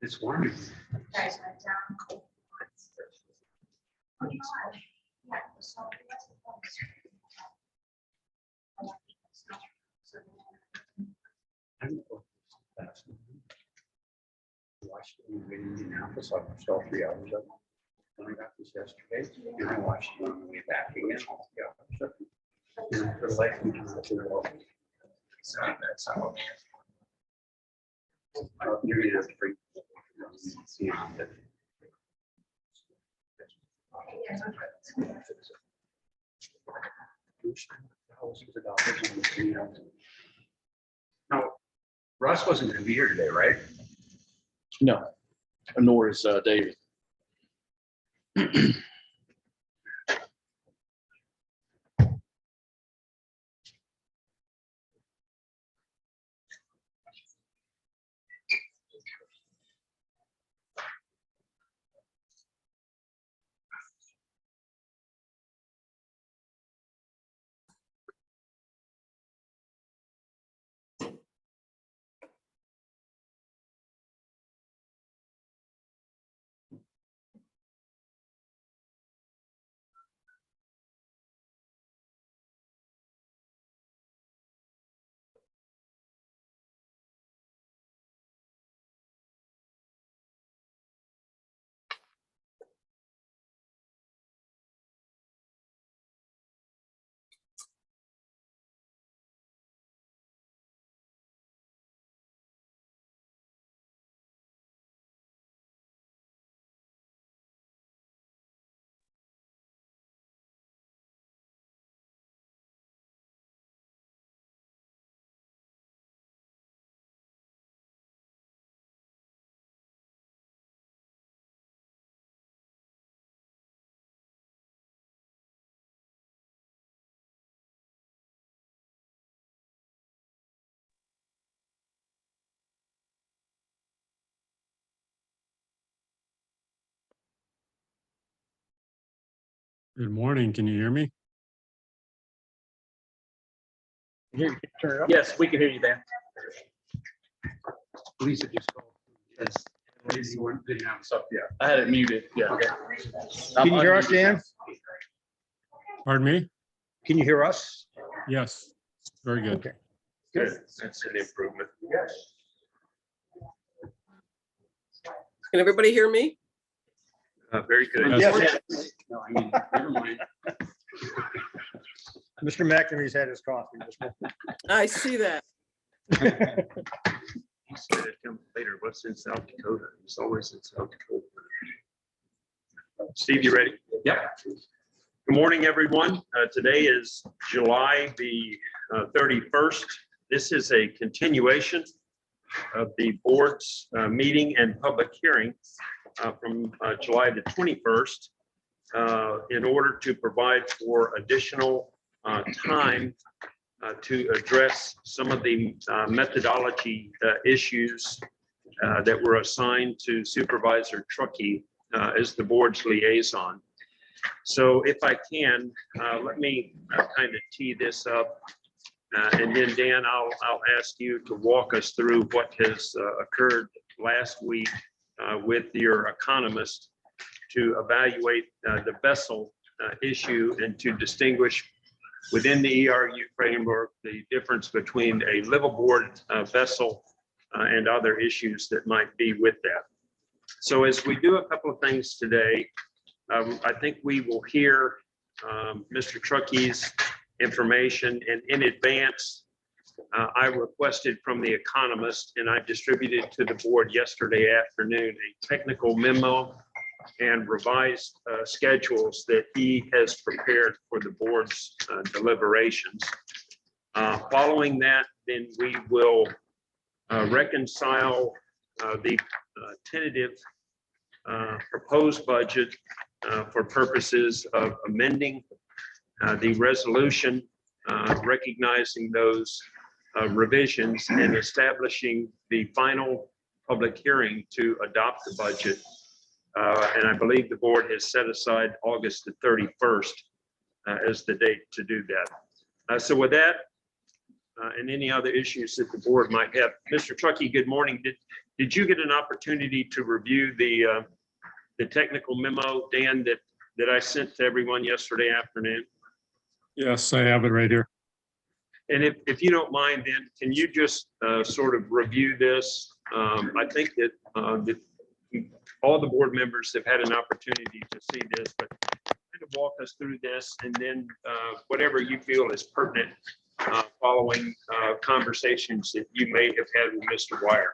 It's warm. Guys went down cold. Yeah, so I don't know if that's- Watched it in Indianapolis, I watched all 3 hours of it. When I got this yesterday, and I watched it on the way back again. Yeah. And for the life of me, I'm not sure what- So that's how. You're gonna have to bring. See, that- Thousands of dollars on the screen. Now, Russ wasn't gonna be here today, right? No, nor is David. Good morning. Can you hear me? Yes, we can hear you, Dan. Lisa just called. Yes. Lisa, you didn't have us up yet. I had it muted. Yeah. Okay. Can you hear us, Dan? Pardon me? Can you hear us? Yes. Very good. Okay. Good. That's an improvement. Yes. Can everybody hear me? Very good. Yes. No, I mean, never mind. Mr. McNamee's had his coffee. I see that. He said it'd come later. What's in South Dakota? It's always in South Dakota. Steve, you ready? Yep. Good morning, everyone. Today is July the 31st. This is a continuation of the board's meeting and public hearing from July the 21st in order to provide for additional time to address some of the methodology issues that were assigned to Supervisor Truckee as the board's liaison. So if I can, let me kind of tee this up. And then Dan, I'll ask you to walk us through what has occurred last week with your economist to evaluate the vessel issue and to distinguish within the ERU framework the difference between a liveaboard vessel and other issues that might be with that. So as we do a couple of things today, I think we will hear Mr. Truckee's information, and in advance, I requested from the economist, and I distributed to the board yesterday afternoon, a technical memo and revised schedules that he has prepared for the board's deliberations. Following that, then we will reconcile the tentative proposed budget for purposes of amending the resolution, recognizing those revisions and establishing the final public hearing to adopt the budget. And I believe the board has set aside August the 31st as the date to do that. So with that, and any other issues that the board might have, Mr. Truckee, good morning. Did you get an opportunity to review the technical memo, Dan, that I sent to everyone yesterday afternoon? Yes, I have it right here. And if you don't mind, then can you just sort of review this? I think that all the board members have had an opportunity to see this, but kind of walk us through this, and then whatever you feel is pertinent following conversations that you may have had with Mr. Wire.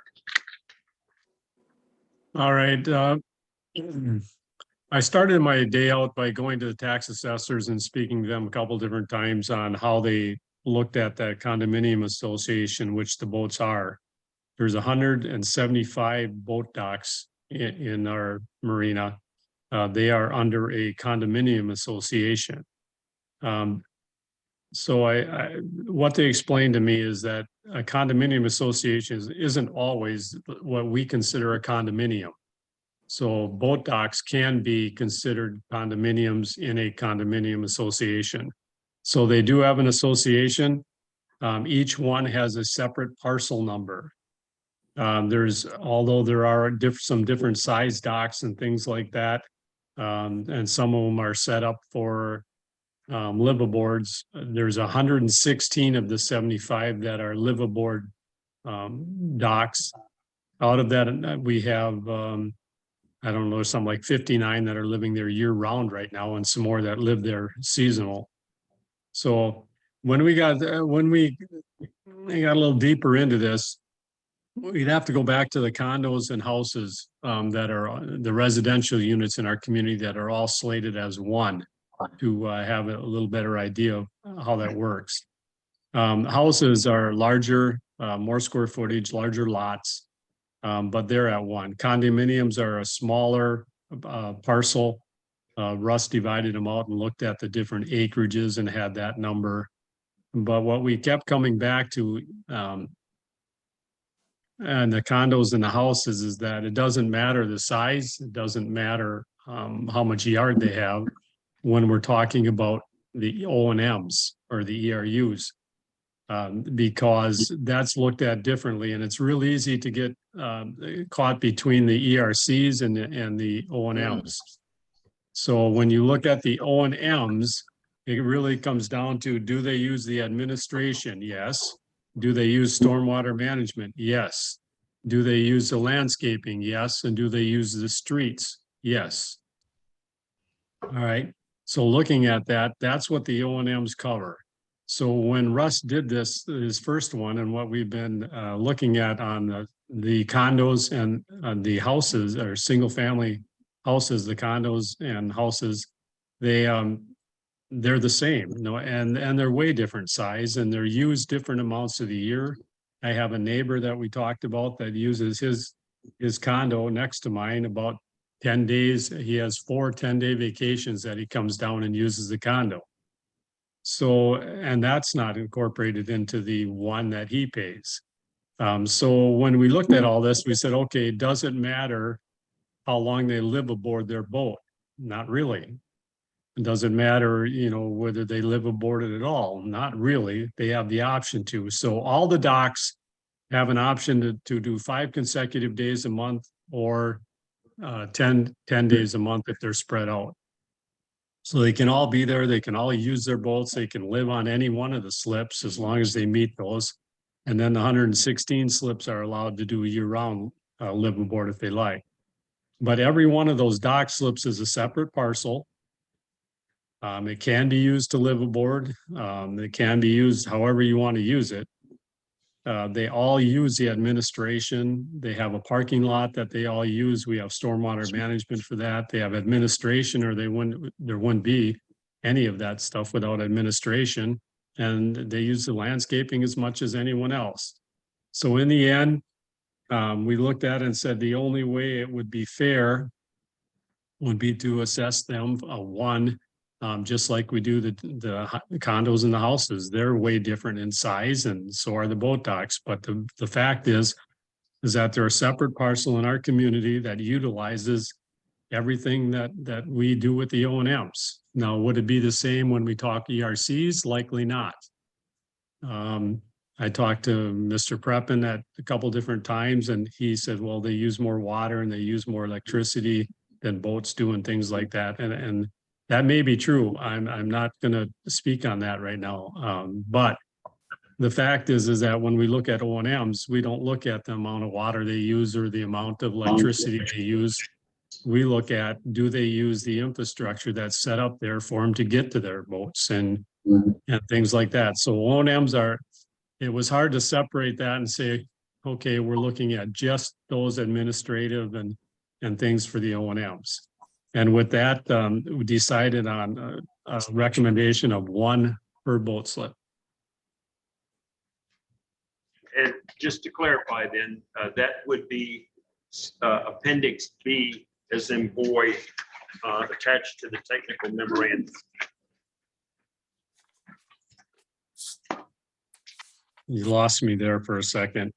All right. I started my day out by going to the tax assessors and speaking to them a couple different times on how they looked at that condominium association, which the boats are. There's 175 boat docks in our marina. They are under a condominium association. So what they explained to me is that a condominium association isn't always what we consider a condominium. So boat docks can be considered condominiums in a condominium association. So they do have an association. Each one has a separate parcel number. Although there are some different size docks and things like that, and some of them are set up for liveaboards. There's 116 of the 75 that are liveaboard docks. Out of that, we have I don't know, something like 59 that are living there year round right now, and some more that live there seasonal. So when we got a little deeper into this, we'd have to go back to the condos and houses that are the residential units in our community that are all slated as one to have a little better idea of how that works. Houses are larger, more square footage, larger lots, but they're at one. Condominiums are a smaller parcel. Russ divided them out and looked at the different acreages and had that number. But what we kept coming back to and the condos and the houses is that it doesn't matter the size, it doesn't matter how much yard they have when we're talking about the O&Ms or the ERUs, because that's looked at differently, and it's real easy to get caught between the ERCs and the O&Ms. So when you look at the O&Ms, it really comes down to, do they use the administration? Yes. Do they use stormwater management? Yes. Do they use the landscaping? Yes. And do they use the streets? Yes. All right. So looking at that, that's what the O&Ms cover. So when Russ did this, his first one, and what we've been looking at on the condos and the houses, or single family houses, the condos and houses, they're the same, and they're way different size, and they're used different amounts of the year. I have a neighbor that we talked about that uses his condo next to mine about 10 days. He has 4 10-day vacations that he comes down and uses the condo. So, and that's not incorporated into the one that he pays. So when we looked at all this, we said, okay, does it matter how long they live aboard their boat? Not really. It doesn't matter, whether they live aboard it at all. Not really. They have the option to. So all the docks have an option to do 5 consecutive days a month, or 10 days a month if they're spread out. So they can all be there. They can all use their boats. They can live on any one of the slips as long as they meet those. And then the 116 slips are allowed to do year-round live aboard if they like. But every one of those dock slips is a separate parcel. It can be used to live aboard. It can be used however you want to use it. They all use the administration. They have a parking lot that they all use. We have stormwater management for that. They have administration, or there wouldn't be any of that stuff without administration. And they use the landscaping as much as anyone else. So in the end, we looked at it and said the only way it would be fair would be to assess them just like we do the condos and the houses. They're way different in size, and so are the boat docks. But the fact is that they're a separate parcel in our community that utilizes everything that we do with the O&Ms. Now, would it be the same when we talk ERCs? Likely not. I talked to Mr. Preppin at a couple different times and he said, well, they use more water and they use more electricity than boats do and things like that. And that may be true. I'm not gonna speak on that right now. But the fact is that when we look at O&Ms, we don't look at the amount of water they use or the amount of electricity they use. We look at, do they use the infrastructure that's set up there for them to get to their boats and things like that. So O&Ms it was hard to separate that and say, okay, we're looking at just those administrative and things for the O&Ms. And with that, we decided on a recommendation of 1 per boat slip. And just to clarify then, that would be Appendix B as in boy, attached to the technical memorandum. You lost me there for a second.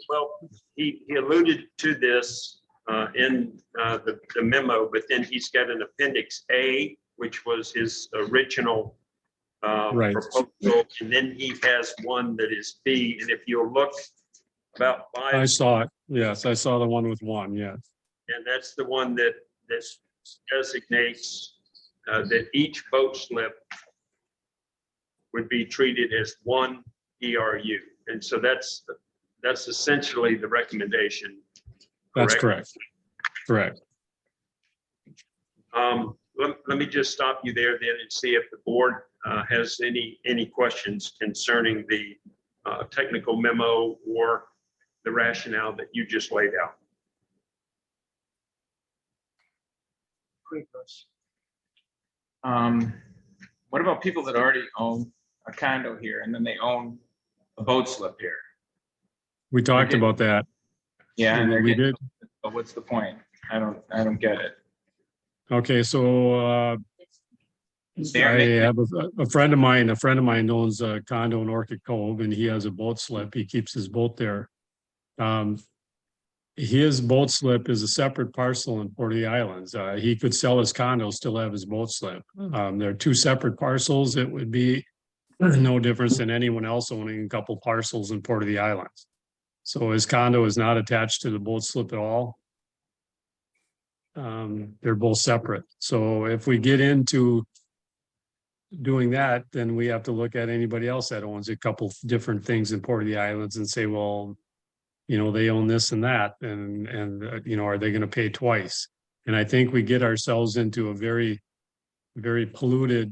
Well, he alluded to this in the memo, but then he's got an Appendix A, which was his original Right. proposal, and then he has one that is B, and if you'll look about I 5, saw it. Yes, I saw the one with 1, yes. and that's the one that designates that each boat slip would be treated as 1 ERU, and so that's essentially the recommendation. That's correct. Correct. Let me just stop you there then and see if the board has any questions concerning the technical memo or the rationale that you just laid out. What about people that already own a condo here and then they own a boat slip here? We talked Okay. about that. Yeah, and they're We getting, did. but what's the point? I don't get it. Okay, so They're I making- have a friend of mine owns a condo in Orchid Cove and he has a boat slip. He keeps his boat there. His boat slip is a separate parcel in Port of the Islands. He could sell his condo, still have his boat slip. They're 2 separate parcels. It would be no difference than anyone else owning a couple parcels in Port of the Islands. So his condo is not attached to the boat slip at all. They're both separate. So if we get into doing that, then we have to look at anybody else that owns a couple different things in Port of the Islands and say, well, you know, they own this and that, and you know, are they going to pay twice? And I think we get ourselves into a very, very polluted,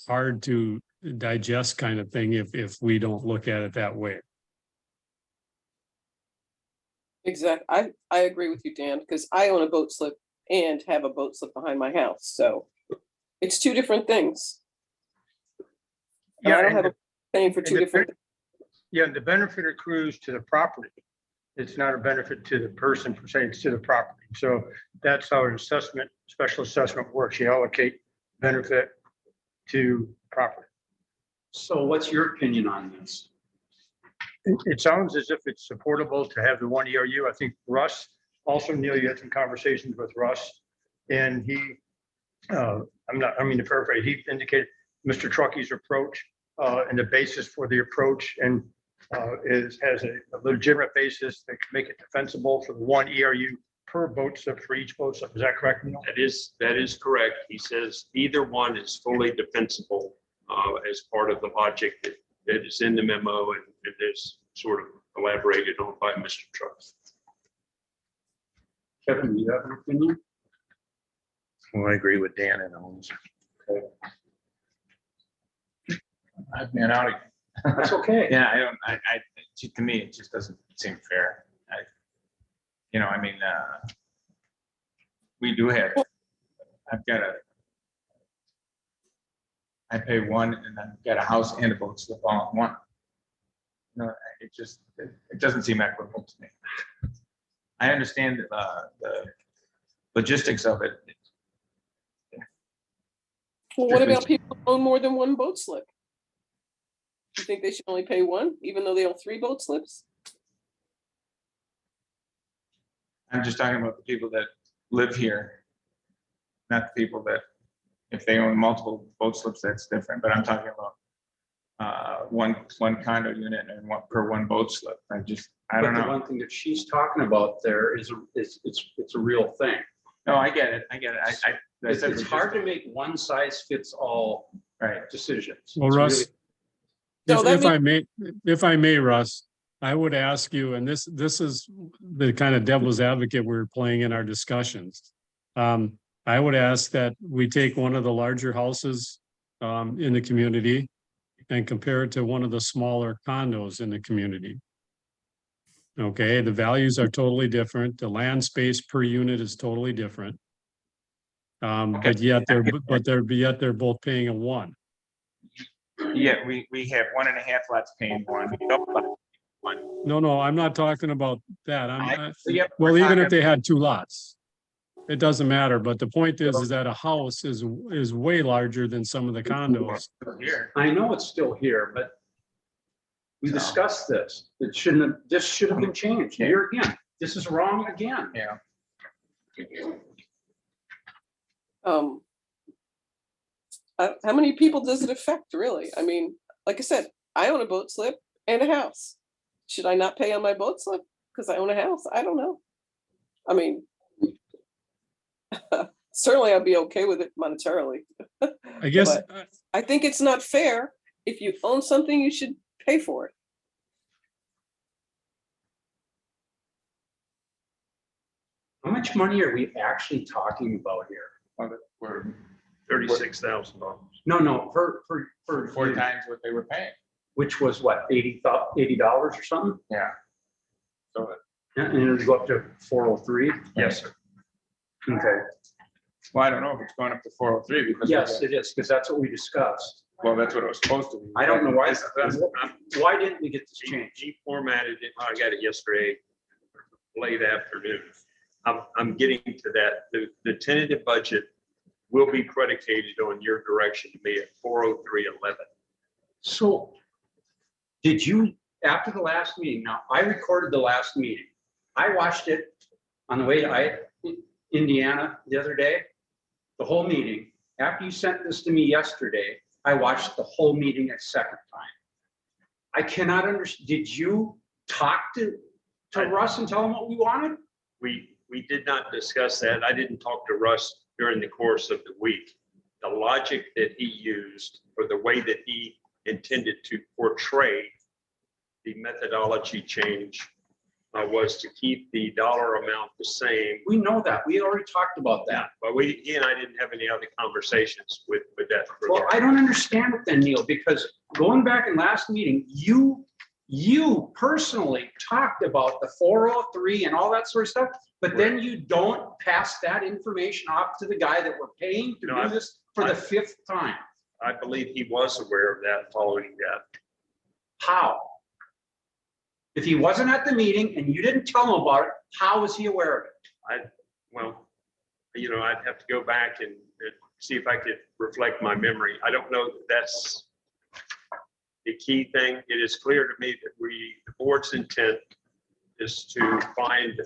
hard to digest kind of thing if we don't look at it that way. Exactly. I agree with you, Dan, because I own a boat slip and have a boat slip behind my house. So it's 2 different things. And I don't have a paying for 2 different. Yeah, the benefit accrues to the property. It's not a benefit to the person per se, it's to the property. So that's how an assessment, special assessment works. You allocate benefit to property. So what's your opinion on this? It sounds as if it's supportable to have the 1 ERU. I think Russ, also Neil, you had some conversations with Russ and he, to paraphrase, he indicated Mr. Truckey's approach and the basis for the approach and has a legitimate basis that can make it defensible for the 1 ERU per boat slip for each boat slip. Is that correct, Neil? That is correct. He says either one is fully defensible as part of the logic that is in the memo and it is sort of elaborated on by Mr. Trucks. Kevin, do you have an opinion? Well, I agree with Dan and Owens. I've been out. That's okay. Yeah, to me, it just doesn't seem fair. We do have, I pay 1 and I've got a house and a boat slip all in 1. No, it doesn't seem equitable to me. I understand the logistics of it. Well, what about people who own more than 1 boat slip? You think they should only pay 1, even though they own 3 boat slips? I'm just talking about the people that live here, not the people that, if they own multiple boat slips, that's different, but I'm talking about one condo unit and one boat slip. I But don't the know. one thing that she's talking about there is, it's a real thing. No, I get it. I said It's hard to make one size fits all Right. decisions. Well, It's Russ, really- So that if I may, Russ, I would ask you, and this is the kind of devil's advocate we're playing in our discussions. I would ask that we take one of the larger houses in the community and compare it to one of the smaller condos in the community. Okay, the values are totally different. The land space per unit is totally different. But yet they're both paying a 1. Yeah, we have 1.5 lots paying 1. We don't like 1. No, I'm not talking about that. Yep, Well, we're even if talking- they had 2 lots, it doesn't matter. But the point is that a house is way larger than some of the condos. Here. I know it's still here, but we No. discussed this. This should have been changed. Here again, this is wrong again. Yeah. How many people does it affect, really? I mean, like I said, I own a boat slip and a house. Should I not pay on my boat slip because I own a house? I don't know. I mean, certainly I'd be okay with it monetarily. I guess, But I think it's not fair. If you own something, you should pay for it. How much money are we actually talking about here? We're $36,000. No, for 4 times what they were paying. which was what, $80 or something? Yeah. So, And it'll go up to 403? Yes, sir. Okay, well, I don't know if it's going up to 403 because. yes, it is, because that's what we discussed. Well, that's what it was supposed to be. I don't know why, I'm- why didn't we get this He changed? he formatted it, I got it yesterday, late afternoon. I'm getting to that. The tentative budget will be predicated on your direction to me at 403.11. So, did you, after the last meeting, now, I recorded the last meeting. I watched it on the way to Indiana the other day, the whole meeting. After you sent this to me yesterday, I watched the whole meeting a second time. I cannot understand, did you talk to Russ and tell him what we wanted? We did not discuss that. I didn't talk to Russ during the course of the week. The logic that he used, or the way that he intended to portray the methodology change, was to keep the dollar amount the same. We know that, we already talked about that. But he and I didn't have any other conversations with that. Well, I don't understand it then, Neil, because going back in last meeting, you personally talked about the 403 and all that sort of stuff, but then you don't pass that information off to the guy that we're paying to No, do this for the 5th time. I believe he was aware of that following that. How? If he wasn't at the meeting and you didn't tell him about it, how was he aware of it? Well, I'd have to go back and see if I could reflect my memory. I don't know that that's the key thing. It is clear to me that the board's intent is to find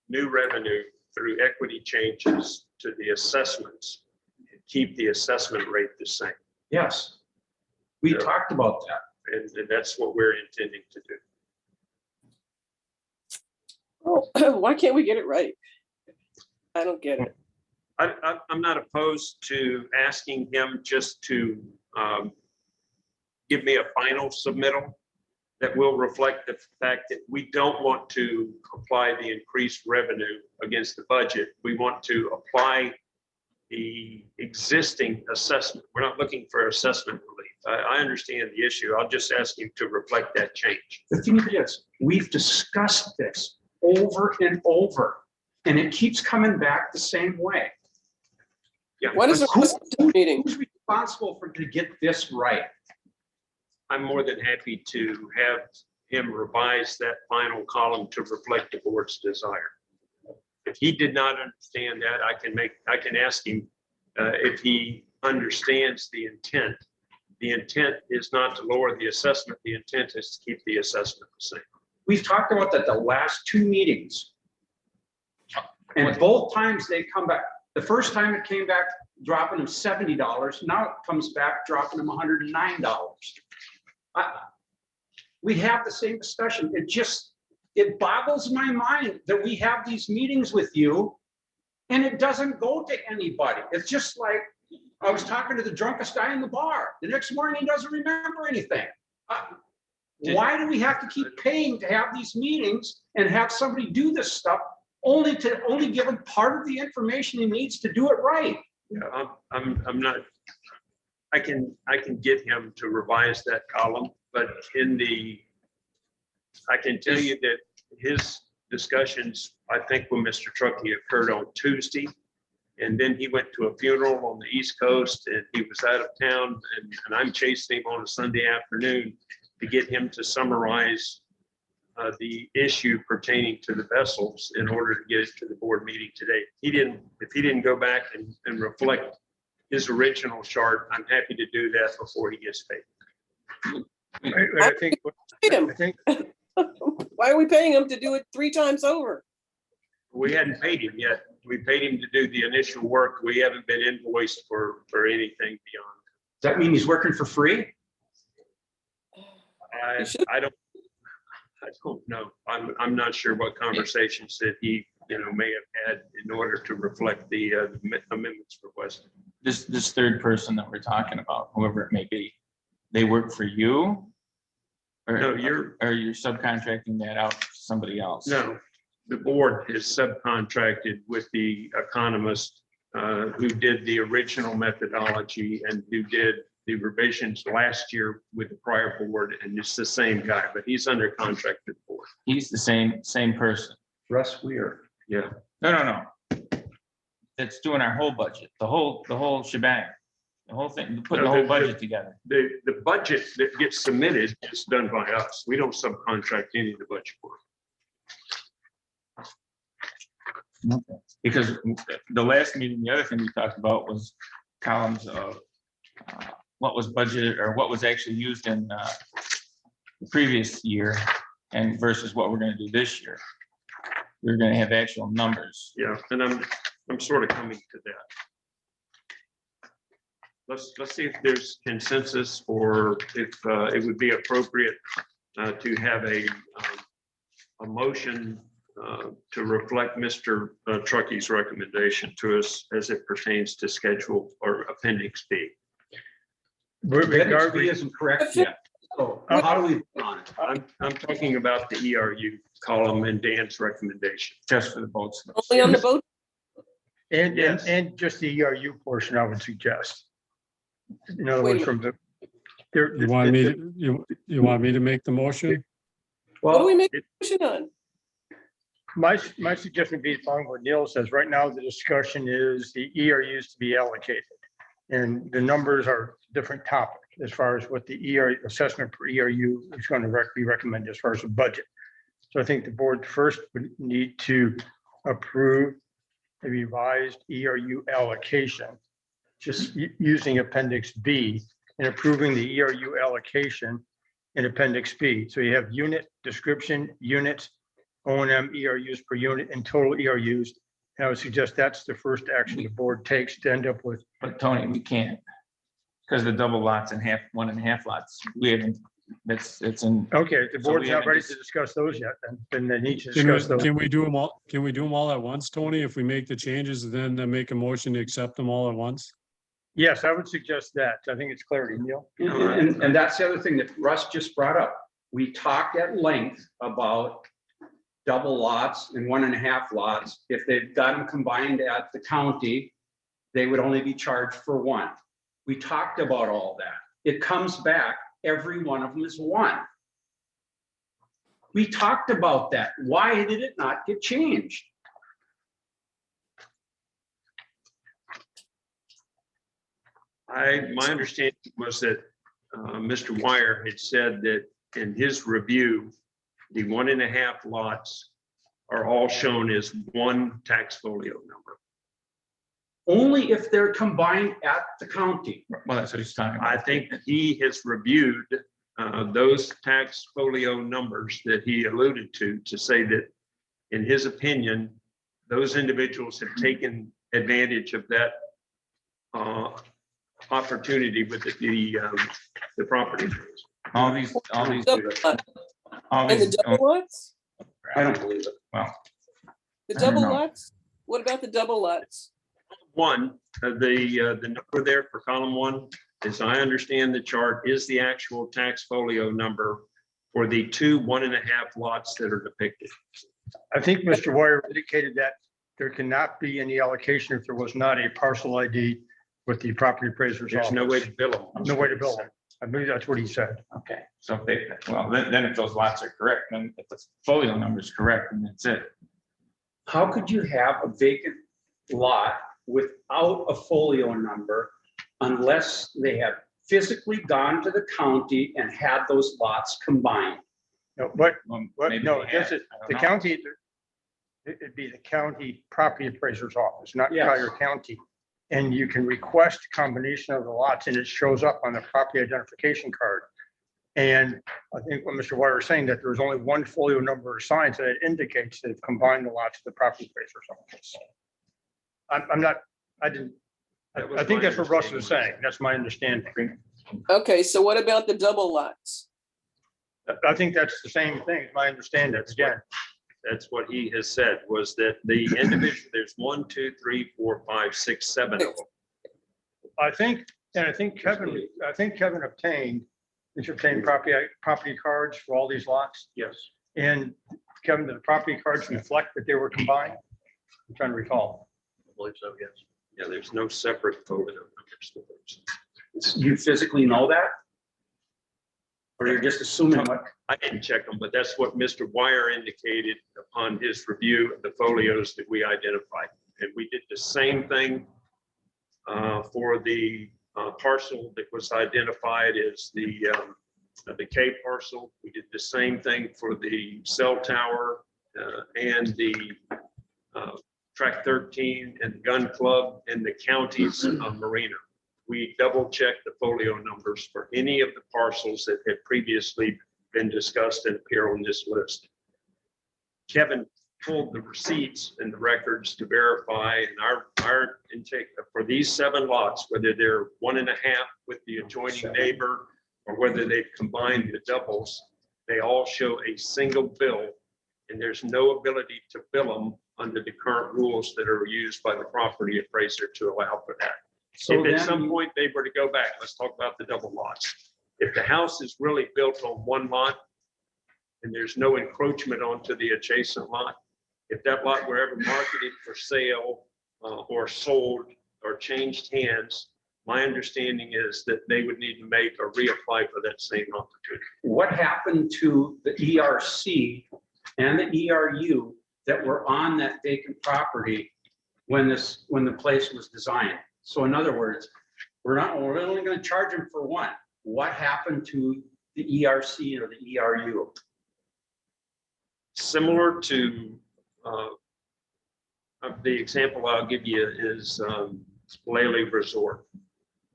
new revenue through equity changes to the assessments, and keep the assessment rate the same. Yes. We Yeah. talked about that. And that's what we're intending to do. Oh, why can't we get it right? I don't get it. I'm not opposed to asking him just to give me a final submittal that will reflect the fact that we don't want to apply the increased revenue against the budget. We want to apply the existing assessment. We're not looking for assessment relief. I understand the issue. I'll just ask him to reflect that change. The thing is, we've discussed this over and over, and it keeps coming back the same way. Yeah, What is a meeting? Who's responsible to get this right? I'm more than happy to have him revise that final column to reflect the board's desire. If he did not understand that, I can ask him if he understands the intent. The intent is not to lower the assessment. The intent is to keep the assessment the same. We've talked about that the last 2 meetings. And both times they come back. The first time it came back dropping them $70. Now it comes back dropping them $109. We have the same discussion. It boggles my mind that we have these meetings with you and it doesn't go to anybody. It's just like, I was talking to the drunkest guy in the bar. The next morning, he doesn't remember anything. Why do we have to keep paying to have these meetings and have somebody do this stuff only give him part of the information he needs to do it right? Yeah, I'm not, I can get him to revise that column, but I can tell you that his discussions, I think when Mr. Truckee occurred on Tuesday, and then he went to a funeral on the East Coast and he was out of town and I'm chasing him on a Sunday afternoon to get him to summarize the issue pertaining to the vessels in order to get it to the board meeting today. If he didn't go back and reflect his original chart, I'm happy to do that before he gets paid. I think, Pay him. I think, Why are we paying him to do it 3 times over? We hadn't paid him yet. We paid him to do the initial work. We haven't been invoiced for anything beyond. Does that mean he's working for free? I don't know. I'm not sure what conversations that he, may have had in order to reflect the amendments requested. This third person that we're talking about, whoever it may be, they work for you? Or No, or you're subcontracting that out to somebody else? No, the board is subcontracted with the economist who did the original methodology and who did the revisions last year with the prior board, and it's the same guy, but he's under contract with the board. He's the same person. Russ Weir. Yeah. No. That's doing our whole budget, the whole shebang, the whole thing, putting the whole budget together. The budget that gets submitted is done by us. We don't subcontract any of the budget work. Because the last meeting, the other thing we talked about was columns of what was budgeted or what was actually used in the previous year and versus what we're going to do this year. We're going to have actual numbers. Yeah, and I'm sort of coming to that. Let's see if there's consensus or if it would be appropriate to have a motion to reflect Mr. Truckee's recommendation to us as it pertains to schedule or appendix B. Appendix B isn't correct yet. So how do we vote on it? I'm talking about the ERU column and Dan's recommendation. Just for the boat slips. Only on the boat? and just the ERU portion, I would suggest. In other Wait words, a from the. You want me to, you want me to make the motion? What do we Well, make a motion on? My suggestion would be following what Neil says. Right now, the discussion is the ERUs to be allocated. And the numbers are different topic as far as what the ERU assessment per ERU is going to be recommended as far as the budget. So I think the board first would need to approve the revised ERU allocation, just using appendix B and approving the ERU allocation in appendix B. So you have unit description, units, O&M ERUs per unit, and total ERUs. And I would suggest that's the first action the board takes to end up with. But Tony, we can't. Because the double lots and 1.5 lots, we haven't, it's in, Okay, if the So board's we not haven't ready dis- to discuss those yet, then they need to discuss those. Can we do them all? Can we do them all at once, Tony? If we make the changes, then make a motion to accept them all at once? Yes, I would suggest that. I think it's clarity, Neil. and that's the other thing that Russ just brought up. We talked at length about double lots and 1.5 lots. If they've got them combined at the county, they would only be charged for one. We talked about all that. It comes back, every one of them is one. We talked about that. Why did it not get changed? My understanding was that Mr. Wire had said that in his review, the 1.5 lots are all shown as one tax folio number. Only if they're combined at the county. well, that's what he's talking about. I think he has reviewed those tax folio numbers that he alluded to say that, in his opinion, those individuals have taken advantage of that opportunity with the property. All these, Double lot. all And the these, double lots? I don't believe it. well, The I don't double know. lots? What about the double lots? One, the number there for column one, as I understand the chart, is the actual tax folio number for the 2 1.5 lots that are depicted. I think Mr. Wire indicated that there cannot be any allocation if there was not a parcel ID with the property appraiser's There's no way office. to bill them. No way to bill them. I believe that's what he said. okay, so if they, well, then if those lots are correct, then if the folio number is correct, then that's it. How could you have a vacant lot without a folio number unless they have physically gone to the county and had those lots combined? No, but, Well, but maybe no, they have, this is, I don't the know. county, it'd be the county property appraiser's office, not Yes. Collier County. And you can request a combination of the lots and it shows up on the property identification card. And I think what Mr. Wire was saying, that there was only one folio number assigned, so it indicates they've combined the lots to the property appraiser's office. I'm not, I didn't, That was I think my that's what Russ was understanding. saying. That's my understanding. Okay, so what about the double lots? I think that's the same thing, my understanding, again. That's what he has said, was that the individual, there's 1, 2, 3, 4, 5, 6, 7 of them. I think Kevin obtained, he's obtained property cards for all these lots. Yes. And Kevin, did the property cards reflect that they were combined? I'm trying to recall. I believe so, yes. Yeah, there's no separate folio numbers. You physically know that? Or you're just assuming what? I didn't check them, but that's what Mr. Wire indicated upon his review of the folios that we identified. And we did the same thing for the parcel that was identified as the K parcel. We did the same thing for the cell tower and the Track 13 and Gun Club and the county's marina. We double checked the folio numbers for any of the parcels that had previously been discussed and appear on this list. Kevin pulled the receipts and the records to verify, and our intake for these 7 lots, whether they're 1.5 with the adjoining neighbor or whether they've combined the doubles, they all show a single bill, and there's no ability to bill them under the current rules that are used by the property appraiser to allow for that. So If at some then, point they were to go back, let's talk about the double lots. If the house is really built on one lot and there's no encroachment onto the adjacent lot, if that lot were ever marketed for sale or sold or changed hands, my understanding is that they would need to make or reapply for that same opportunity. what happened to the ERC and the ERU that were on that vacant property when the place was designed? So in other words, we're only going to charge them for one. What happened to the ERC or the ERU? Similar to the example I'll give you is Lely Resort.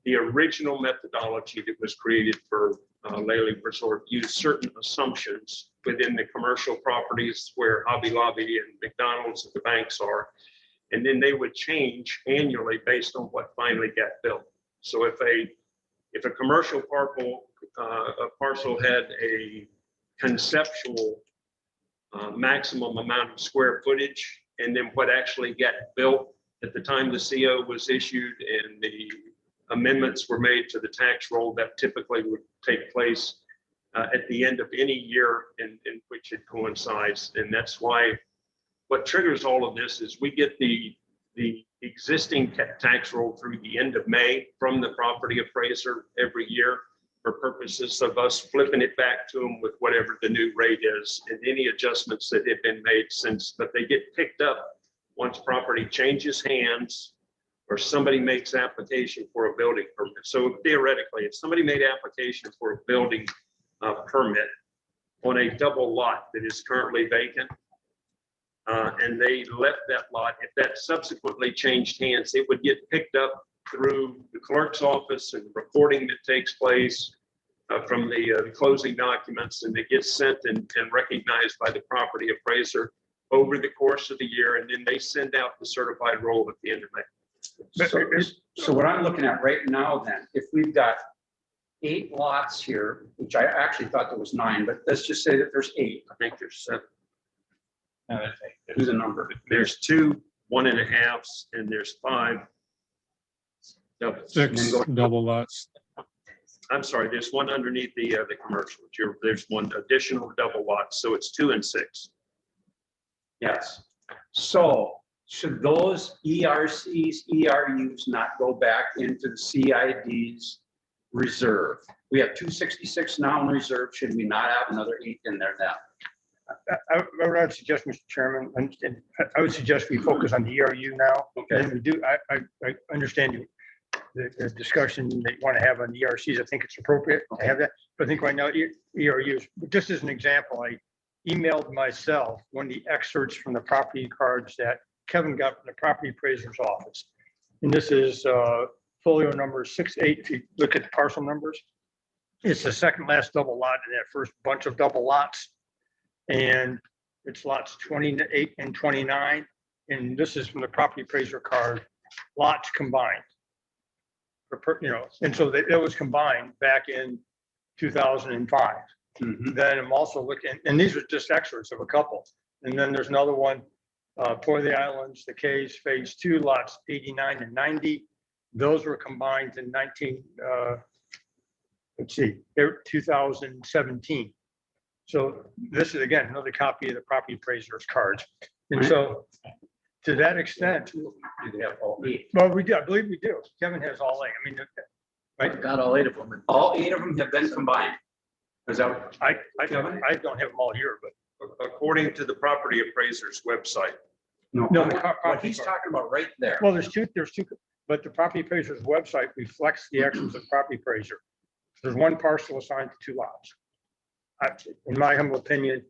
The original methodology that was created for Lely Resort used certain assumptions within the commercial properties where Hobby Lobby and McDonald's and the banks are. And then they would change annually based on what finally got built. So if a commercial parcel had a conceptual maximum amount of square footage, and then what actually got built at the time the CO was issued and the amendments were made to the tax roll, that typically would take place at the end of any year in which it coincides. And that's why what triggers all of this is we get the existing tax roll through the end of May from the property appraiser every year for purposes of us flipping it back to them with whatever the new rate is and any adjustments that have been made since, but they get picked up once property changes hands or somebody makes application for a building permit. So theoretically, if somebody made application for a building permit on a double lot that is currently vacant, and they left that lot, if that subsequently changed hands, it would get picked up through the clerk's office and recording that takes place from the closing documents, and it gets sent and recognized by the property appraiser over the course of the year, and then they send out the certified roll at the end of May. So what I'm looking at right now then, if we've got 8 lots here, which I actually thought there was 9, but let's just say that there's 8. I think there's 7. Who's the number? There's 2 1.5s and there's 5 doubles. 6 double lots. I'm sorry, there's one underneath the commercial. There's one additional double lot, so it's 2 and 6. Yes. So should those ERCs, ERUs not go back into the CID's reserve? We have 266 now in reserve. Should we not have another 8 in there now? I would suggest, Mr. Chairman, and I would suggest we focus on the ERU now. Okay. And we do, I understand the discussion that you want to have on ERCs. I think it's appropriate to have that. But I think right now, ERUs, just as an example, I emailed myself one of the excerpts from the property cards that Kevin got from the property appraiser's office. And this is folio number 68. If you look at the parcel numbers, it's the second last double lot in that first bunch of double lots. And it's lots 28 and 29. And this is from the property appraiser card, lots combined. And so that was combined back in 2005. Mhm. Then I'm also looking, and these are just excerpts of a couple. And then there's another one, Port of the Islands, the Cays, phase 2, lots 89 and 90. Those were combined in they're 2017. So this is, again, another copy of the property appraiser's cards. And so to that extent, Do they have all 8? well, we do, I believe we do. Kevin has all 8. I mean, right? Got all 8 of them. All 8 of them have been combined. Is that? I don't have them all here, but According to the property appraiser's website, No, the What property he's card. talking about right there. Well, there's two, but the property appraiser's website reflects the actions of the property appraiser. There's one parcel assigned to 2 lots. In my humble opinion,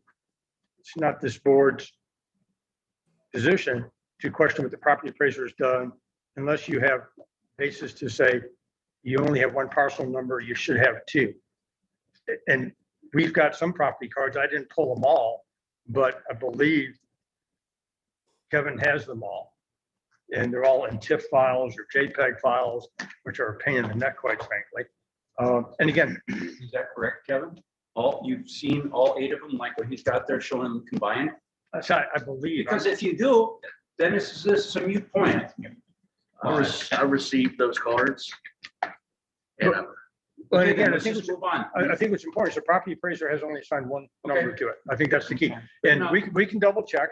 it's not this board's position to question what the property appraiser has done unless you have basis to say you only have 1 parcel number, you should have 2. And we've got some property cards. I didn't pull them all, but I believe Kevin has them all. And they're all in TIFF files or JPEG files, which are a pain in the neck, quite frankly. And again, Is that correct, Kevin? You've seen all 8 of them, like what he's got there showing them combined? I believe. Because if you do, then this is a mute point. I received those cards. And But Okay, again, I let's think just move on. I think what's important is the property appraiser has only assigned 1 number Okay. to it. I think that's the key. Fair And enough. we can double check,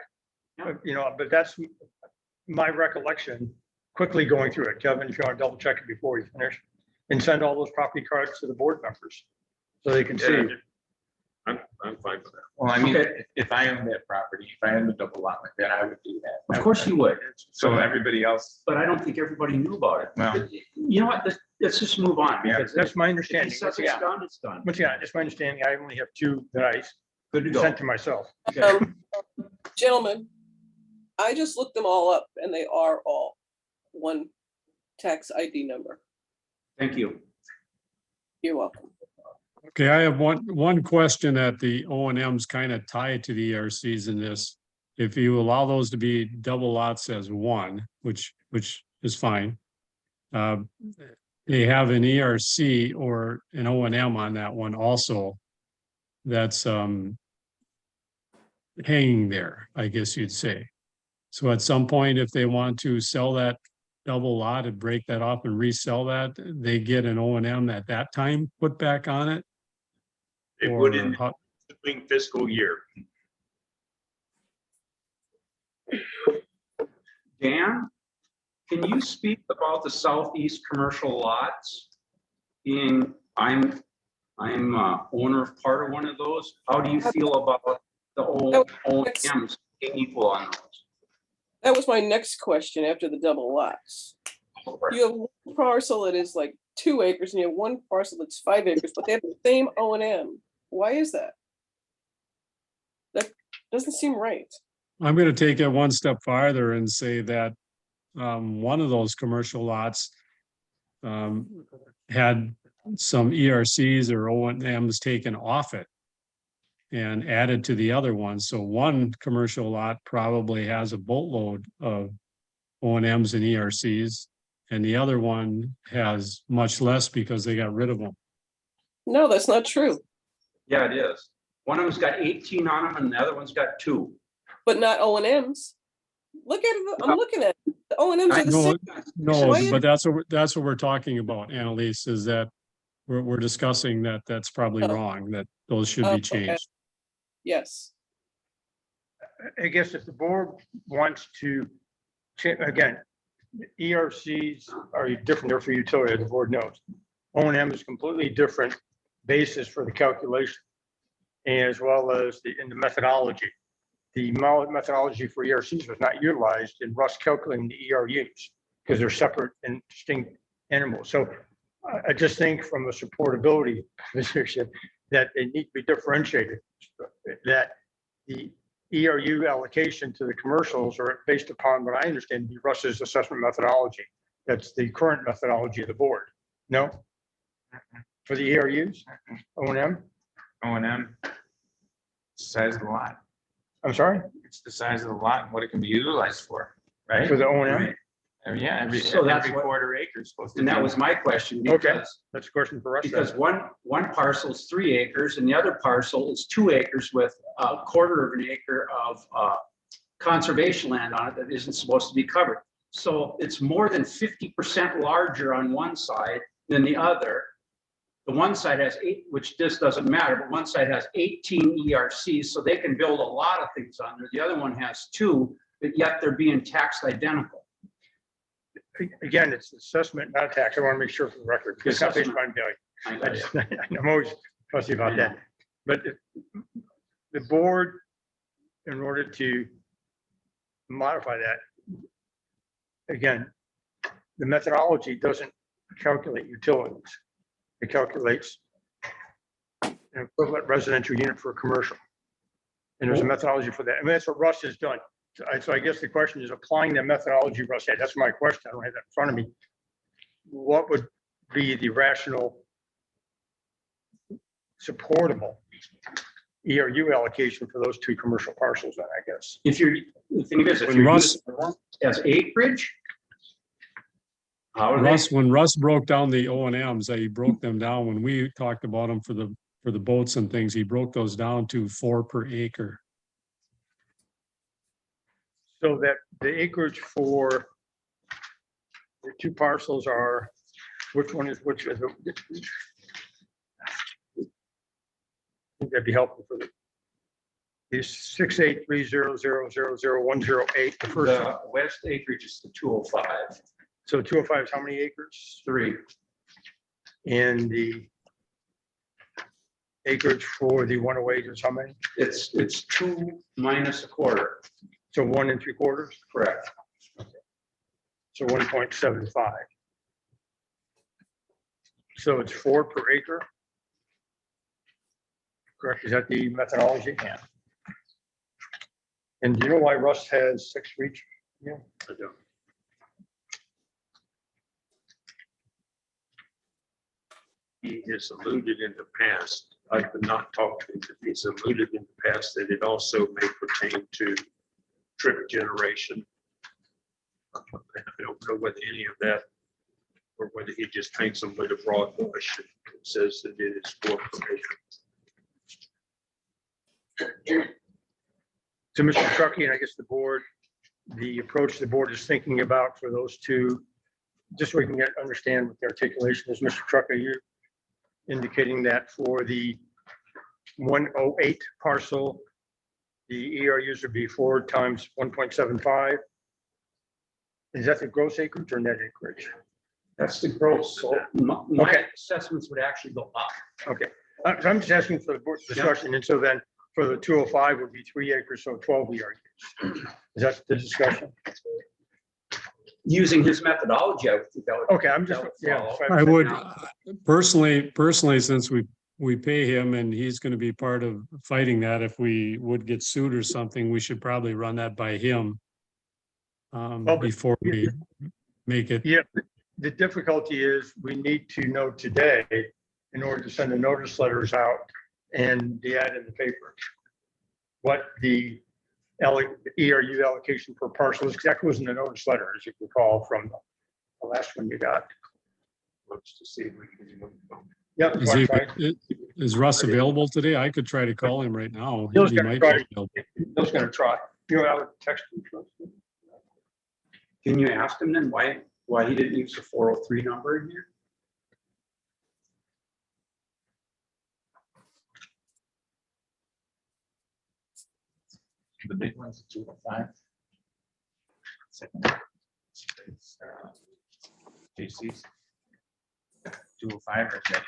Yeah. but that's my recollection, quickly going through it. Kevin, if you want to double check it before we finish, and send all those property cards to the board members so they can see. I'm fine with that. Well, I mean, Okay. if I owned that property, if I owned a double lot like that, I would do that. Of course you would, So everybody else, but I don't think everybody knew about it. Well- You know what, let's just move on. Yeah. because That's my if he understanding. says Once it's again, done, it's done. it's my understanding. I only have 2 that I Good to go. sent to myself. Okay. Gentlemen, I just looked them all up and they are all 1 tax ID number. Thank you. You're welcome. Okay, I have one question that the O and M's kind of tied to the ERCs in this. If you allow those to be double lots as 1, which is fine. They have an ERC or an O and M on that one also. That's hanging there, I guess you'd say. So at some point, if they want to sell that double lot and break that off and resell that, they get an O and M at that time put back on it? It would Or in how- between fiscal year. Dan, can you speak about the southeast commercial lots? I'm owner of part of one of those. How do you feel about the old O&Ms being equal on those? That was my next question after the double lots. You have 1 parcel that is like 2 acres and you have 1 parcel that's 5 acres, but they have the same O and M. Why is that? That doesn't seem right. I'm gonna take it one step farther and say that one of those commercial lots had some ERCs or O and Ms taken off it and added to the other one. So one commercial lot probably has a boatload of O and Ms and ERCs. and the other one has much less because they got rid of them. No, that's not true, Yeah, it is. One of them's got 18 on them and the other one's got 2. but not O and Ms. Look at it, I'm looking at it. The O and Ms are the No, same. no, Why- but that's what we're talking about, Annalise, is that we're discussing that that's probably Oh. wrong, that those should Oh, be okay. changed. Yes, I guess if the board wants to, again, ERCs are different, they're for utility, as the board knows. O and M is completely different basis for the calculation, as well as in the methodology. The methodology for ERCs was not utilized in Russ calculating the ERUs because they're separate and distinct animals. So I just think from a supportability position that they need to be differentiated, that the ERU allocation to the commercials are based upon what I understand to be Russ's assessment methodology. That's the current methodology of the board. No? For the ERUs, O and M? O and M. Size of the lot. I'm sorry, It's the size of the lot and what it can be utilized for, right? for the O and M? Right. Yeah, So that's every what- quarter acre is supposed to. And that be- was my question Okay. because, That's a question for Russ. because one parcel is 3 acres and the other parcel is 2 acres with a quarter of an acre of conservation land on it that isn't supposed to be covered. So it's more than 50% larger on one side than the other. The one side has 8, which this doesn't matter, but one side has 18 ERCs, so they can build a lot of things on there. The other one has 2, but yet they're being taxed identical. Again, it's assessment, not tax. I want to make sure for the record, because it's not based on value. I I got just- it. I'm always fussy about that. But the board, in order to modify that, again, the methodology doesn't calculate utilities. It calculates an equivalent residential unit for a commercial. And there's a methodology for that. I mean, that's what Russ has done. So I guess the question is applying the methodology Russ had. That's my question. I don't have that in front of me. What would be the rational, supportable ERU allocation for those 2 commercial parcels then, I guess? If you're, the thing is, if When you're Russ- using it as acreage. How are they? Russ, when Russ broke down the O and Ms, he broke them down, when we talked about them for the boats and things, he broke those down to 4 per acre. So that the acreage for the 2 parcels are, which one is which? I think that'd be helpful for the. Is 68300000108, the first one. The west acreage is the 205, So 205 is how many acres? 3. And the acreage for the 108 is how many? It's 2 minus a quarter, So 1 3/4, correct? so 1.75. So it's 4 per acre? Correct, is that the methodology? Yeah. And do you know why Russ has 6 for each? Yeah. I don't. He has alluded in the past, I've not talked to him, but he's alluded in the past that it also may pertain to trip generation. I don't know whether any of that, or whether he just paints them with a broad brush and says that it is for permission. So Mr. Truckee, and I guess the board, the approach the board is thinking about for those 2, just so we can understand what the articulation is, Mr. Truckee, you're indicating that for the 108 parcel, the ERUs would be 4 times 1.75. Is that the gross acreage or net acreage? That's the gross, so my Okay. assessments would actually go up. Okay, I'm just asking for the board discussion, and so then for the 205 would be 3 acres, so 12 ERUs. Is that the discussion? Using his methodology, I would think that would. Okay, I'm just, that yeah. follow. I would personally, since we pay him and he's gonna be part of fighting that, if we would get sued or something, we should probably run that by him. but- Before we make it. Yeah, the difficulty is we need to know today in order to send the notice letters out and the ad in the paper. What the ERU allocation per parcel is, because that goes in the notice letter, as you recall from the last one you got. Let's just see if we can. Yep. Is is Russ available today? I could try to call him right now. Bill's He gonna might try be to- available. Bill's gonna try. You know, I would text him. Can you ask him then why he didn't use the 403 number in here? The big ones, 205. JC's. 205 or is that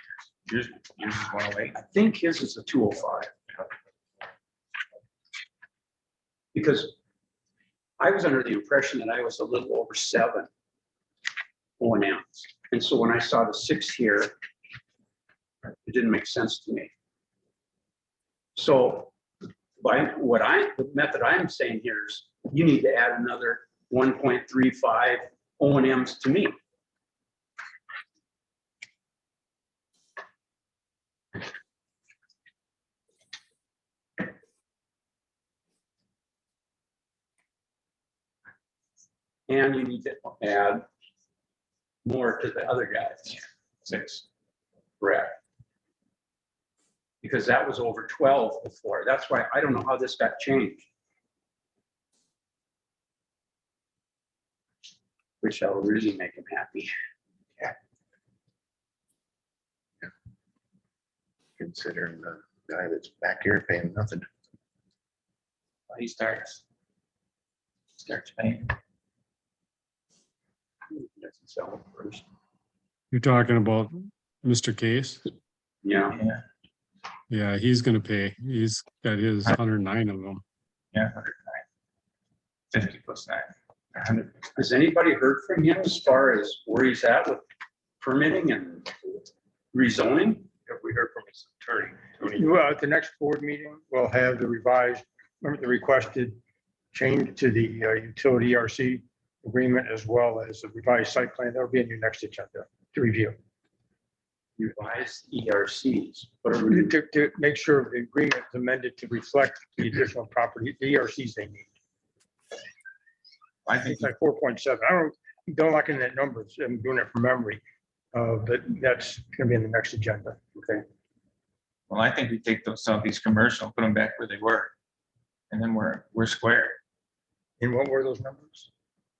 yours? Yours is 108. I think his is a 205. Because I was under the impression that I was a little over 7 O&Ms. And so when I saw the 6 here, it didn't make sense to me. So the method I'm saying here is you need to add another 1.35 O&Ms to me. And you need to add more to the other guys. 6. Correct. Because that was over 12 before. That's why I don't know how this got changed. Which I'll really make him happy. Considering the guy that's back here paying nothing. He starts paying. Doesn't sell it first. You're talking about Mr. Case? Yeah, Yeah, Yeah, he's gonna pay. He's got his 109 of them. yeah, 109. 50 plus 9. 100. has anybody heard from him as far as where he's at with permitting and rezoning? Have we heard from his attorney? Tony? Well, at the next board meeting, we'll have the revised, remember the requested change to the utility ERC agreement as well as the revised site plan. That'll be in your next agenda to review. Revised ERCs. What are we- To make sure the agreement is amended to reflect the additional property, the ERCs they need. I think It's like 4.7. Don't lock in that number. I'm doing it from memory. But that's gonna be in the next agenda. Okay, Well, I think we take those, some of these commercial, put them back where they were. And then we're square. And what were those numbers?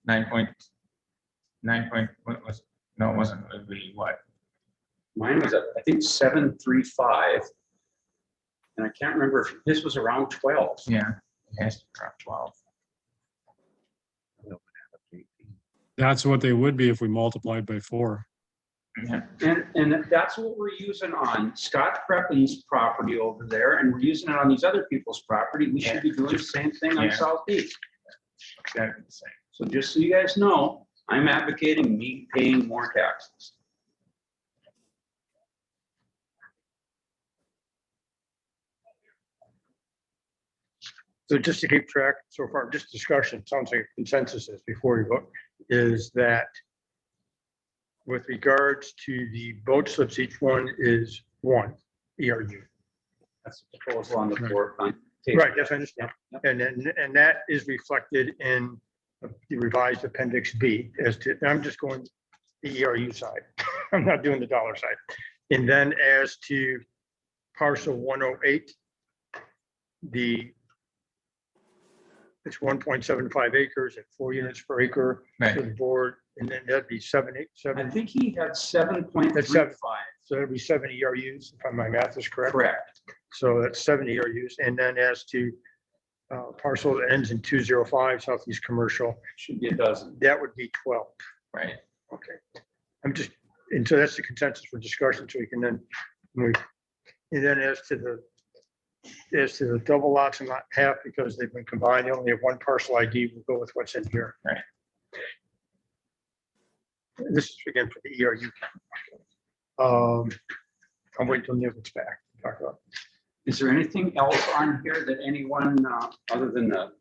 9 what was, no, it wasn't, it would be what? mine was at, I think, 735. And I can't remember if this was around 12. Yeah, it has to drop 12. That's what they would be if we multiplied by 4. Yeah, And that's what we're using on Scott Preppen's property over there, and we're using it on these other people's property. We should be doing the same thing on Yeah. South Beach. it's gotta be the same. So just so you guys know, I'm advocating me paying more taxes. So just to keep track so far, just discussion, sounds like consensus is before we vote, is that with regards to the boat slips, each one is 1 ERU. That's the proposal on the Right. board. Right, yes, I understand. Yep. And that is reflected in the revised appendix B as to, and I'm just going the ERU side. I'm not doing the dollar side. And then as to parcel 108, it's 1.75 acres at 4 units per acre to Right, the board, and then that'd be 7, 8, I 7. think he had That's 7.35. So that'd be 7 ERUs, if my math is correct. Correct. So that's 7 ERUs. And then as to parcel that ends in 205 Southeast Commercial, Should be a dozen. that would be 12. right. Okay. I'm just, and so that's the consensus for discussion, so we can then move. And then as to the double lots and lot half, because they've been combined, you only have 1 parcel ID, we'll go with what's in here. Right. This is again for the ERU. I'll wait till Neil gets back to talk about. Is there anything else on here that anyone, other than the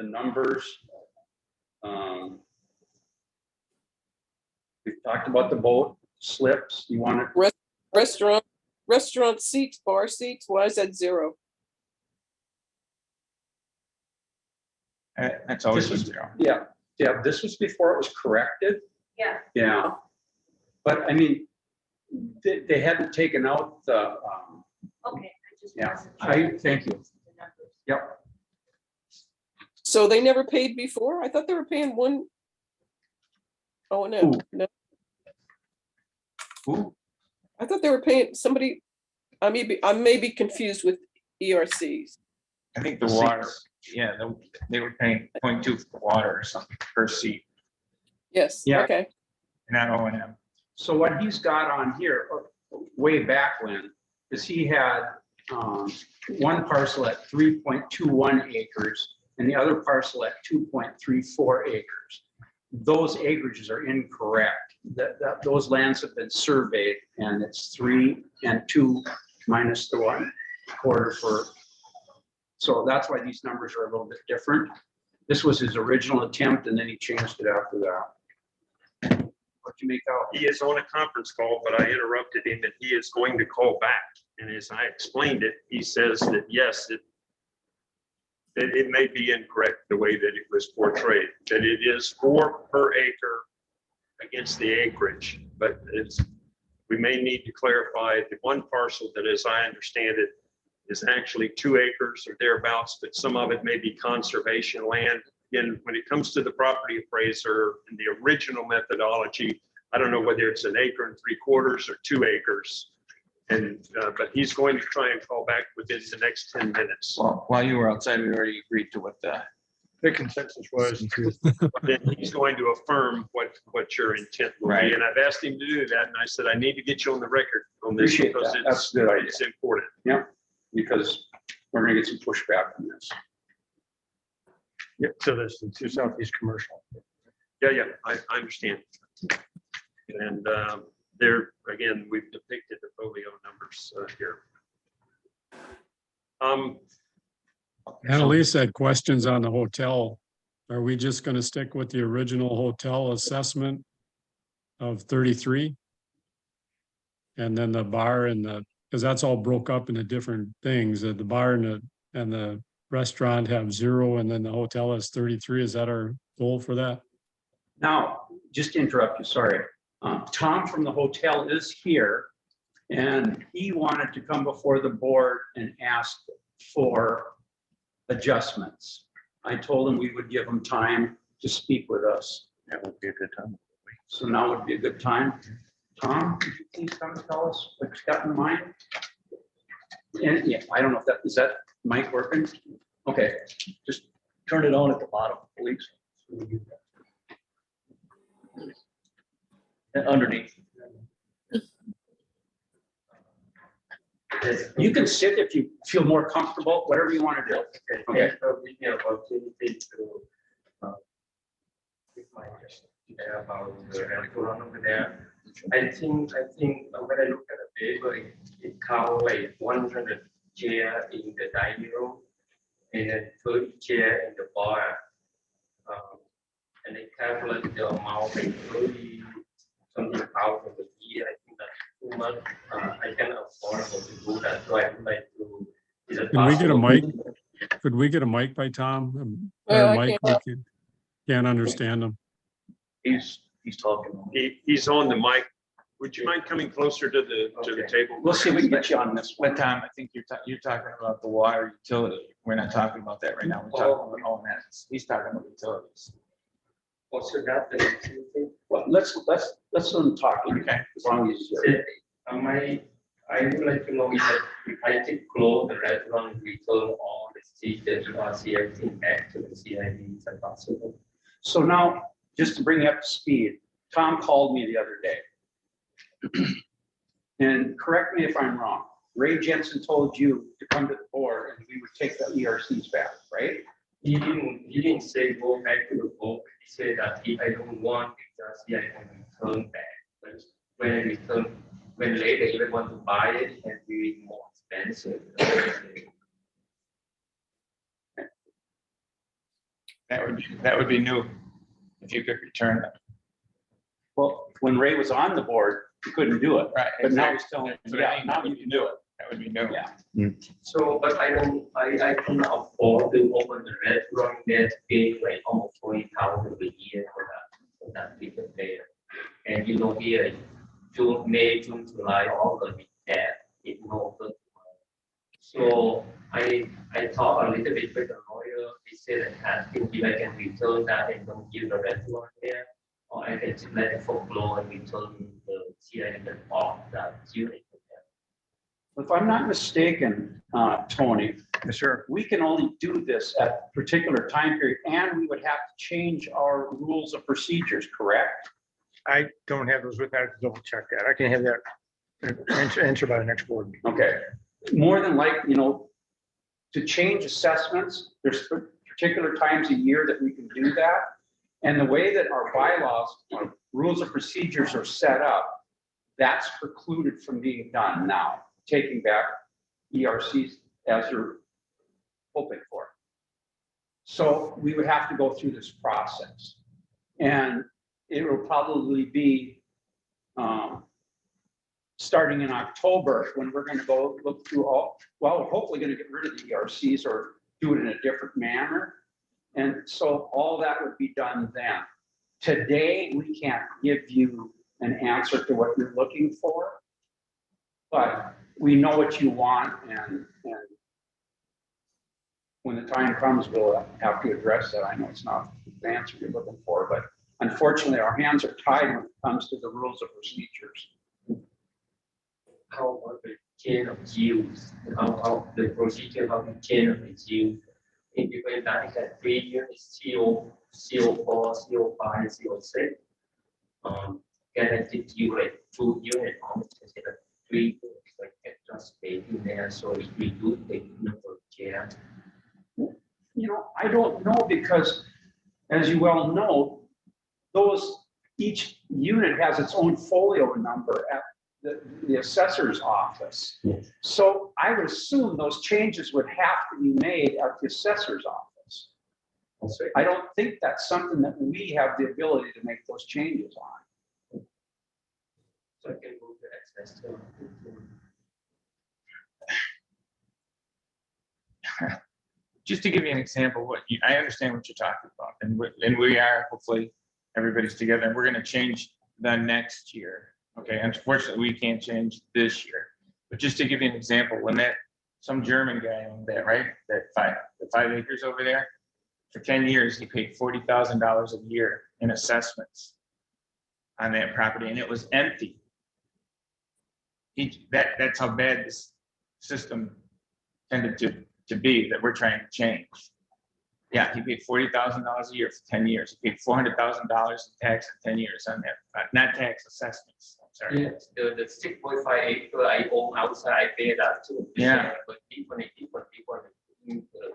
numbers? We've talked about the boat slips. You want to, Restaurant seats, bar seats, why is that 0? That's always This is- 0. yeah, this was before it was corrected. Yeah, Yeah. But I mean, they hadn't taken out the, okay, I just Yeah, wasn't sure. thank you. The numbers. Yep. So they never paid before? I thought they were paying one. Oh, no, Who? no, Who? I thought they were paying somebody, I may be confused with ERCs. I think the water, yeah, they were paying 0.2 for water or something per seat, Yes, Yeah. okay. not O&M. So what he's got on here, way back when, is he had one parcel at 3.21 acres and the other parcel at 2.34 acres. Those acreages are incorrect. Those lands have been surveyed and it's 3 and 2 minus the 1/4 for. So that's why these numbers are a little bit different. This was his original attempt and then he changed it after that. What you make out? He is on a conference call, but I interrupted him and he is going to call back. And as I explained it, he says that yes, that it may be incorrect the way that it was portrayed, that it is 4 per acre against the acreage, but we may need to clarify the one parcel that, as I understand it, is actually 2 acres or thereabouts, but some of it may be conservation land. And when it comes to the property appraiser and the original methodology, I don't know whether it's 1 3/4 or 2 acres. And, but he's going to try and call back within the next 10 minutes. Well, while you were outside, we already agreed to what the consensus was. Then he's going to affirm what your intent will be. Right. And I've asked him to do that. And I said, I need to get you on the record on this Appreciate because that. That's a good idea. it's important. Because we're gonna get some pushback from this. Yep, so this is to Southeast Commercial. Yeah, I understand. And there, again, we've depicted the folio numbers here. Annalise had questions on the hotel. Are we just gonna stick with the original hotel assessment of 33? And then the bar and because that's all broke up into different things, the bar and the restaurant have 0 and then the hotel has 33. Is that our goal for that? Now, just to interrupt you, sorry. Tom from the hotel is here and he wanted to come before the board and ask for adjustments. I told him we would give him time to speak with us. That would be a good time. So now would be a good time. Tom, could you please come tell us what you got in mind? And yeah, I don't know if is that mic working? Okay, just turn it on at the bottom, please. And underneath. You can sit if you feel more comfortable, whatever you want to do. Okay. Thanks for giving me an opportunity to give my question about the restaurant over there. I think when I look at the paper, it counts like 100 chair in the dining room and then 30 chair in the bar. And I calculate the amount like 30 something out of the year. I think that's too much. I can afford to do that. So I would like to. Is it Can we get a possible? mic? Could we get a mic by Tom? Well, Or I Mike, we can't understand him. He's talking. He's on the mic. Would you mind coming closer to the table? We'll see if we can get you on this one. But Tom, I think you're talking about the water utility. We're not talking about that right now. We're talking about O&M. He's talking about utilities. Also, that the utility. Well, let's let him talk. Okay. As long as he's here. I would like to know if I could close the restaurant, return all the seats that you are seeing back to the CID, is that possible? So now, just to bring you up to speed, Tom called me the other day. And correct me if I'm wrong, Ray Jensen told you to come to the board and we would take the ERCs back, right? He didn't say go back to the book. He said that if I don't want it, I can return back. But when I return, when later if I want to buy it, it can be more expensive. That would be new if you could return it. Well, when Ray was on the board, you couldn't do it, Right. but now he's telling, So yeah, now you can do it. That would be new. Yeah. So, but I can afford to open the restaurant that pay like almost 20,000 a year for that people pay. And here, June, May, June, July, all gonna be bad, if no good. So I talked a little bit with the lawyer. He said that I think if I can return that and don't give the rental there, or I can just let it folklore and return the CID off that unit. If I'm not mistaken, Tony, Yes, sir. we can only do this at a particular time period, and we would have to change our rules of procedures, correct? I don't have those with me. I have to double check that. I can have that answer by the next board meeting. Okay, more than to change assessments, there's particular times a year that we can do that. And the way that our bylaws, our rules of procedures are set up, that's precluded from being done now, taking back ERCs as you're hoping for. So we would have to go through this process. And it will probably be starting in October, when we're gonna go look through we're hopefully gonna get rid of the ERCs or do it in a different manner. And so all that would be done then. Today, we can't give you an answer to what you're looking for, but we know what you want, and when the time comes, we'll have to address that. I know it's not the answer you're looking for, but unfortunately, our hands are tied when it comes to the rules of procedures. How about the chain of use? How the procedure, how the chain of use? In between that, is that 3 units, CO, CO4, CO5, CO6. Guaranteed you like 2 units, almost instead of 3 units, like just stay in there. So if we do the number of chair. I don't know, because as you well know, each unit has its own folio number at the assessor's office. Yes. So I would assume those changes would have to be made at the assessor's office. I don't think that's something that we have the ability to make those changes on. So I can move the access to. Just to give you an example, I understand what you're talking about, and we are, hopefully, everybody's together, and we're gonna change the next year. Okay, unfortunately, we can't change this year, but just to give you an example, when some German guy owned that, right? The 5 acres over there, for 10 years, he paid $40,000 a year in assessments on that property, and it was empty. That's how bad this system tended to be, that we're trying to change. Yeah, he paid $40,000 a year for 10 years. He paid $400,000 in tax in 10 years on that, not tax, assessments. Sorry. Yes, the 6.5 acre I own outside, I pay that too. Yeah. But people,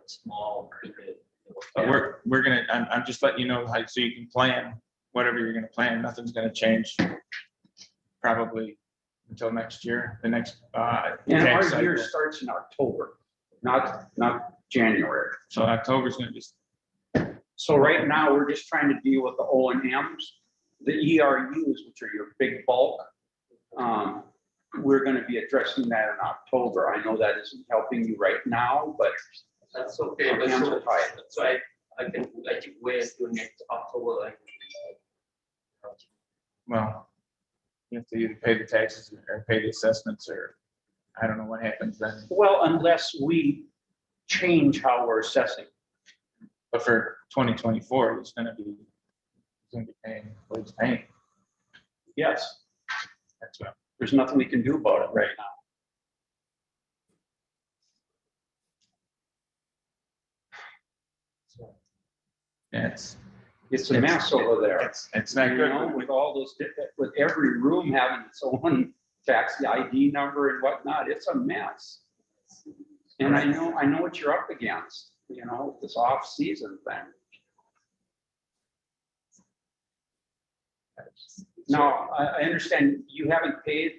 small. But we're gonna, I'm just letting you know, so you can plan whatever you're gonna plan. Nothing's gonna change probably until next year, the next. And tax our year cycle. starts in October, not January. So October's gonna be. So right now, we're just trying to deal with the O&Ms, the ERUs, which are your big bulk. We're going to be addressing that in October. I know that isn't helping you right now, but That's okay, our but hands are tied. so I can wait till next October. Well, you have to either pay the taxes or pay the assessments, or I don't know what happens then. Well, unless we change how we're assessing. But for 2024, it's gonna be paying what it's paying. Yes, That's what. there's nothing we can do about it right now. Yeah, It's a mess over there. it's not You good. know, with all those, with every room having its own tax ID number and whatnot, it's a mess. And I know what you're up against, this off-season thing. Now, I understand you haven't paid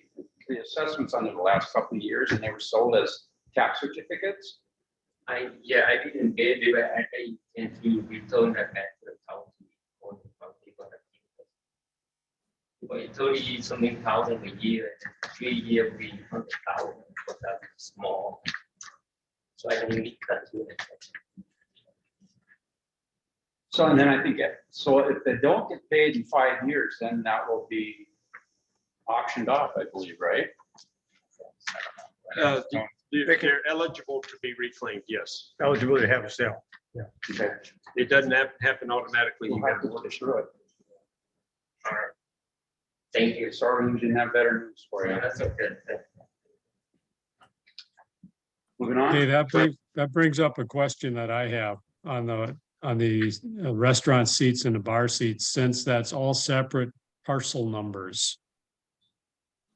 the assessments under the last couple of years, and they were sold as tax certificates. I didn't pay it, but I can return that back to the county. But it's only something thousand a year, 3 years, 300,000, but that's small. So I can leave that to it. So, and then I think, so if they don't get paid in 5 years, then that will be auctioned off, I believe, right? They're eligible to be reclaimed, yes. Eligibility to have a sale. Okay. It doesn't happen automatically. We'll You have to work through it. All right. Thank you. Sorry we didn't have better news for you. That's okay. Moving on. Okay, that brings up a question that I have on the restaurant seats and the bar seats, since that's all separate parcel numbers.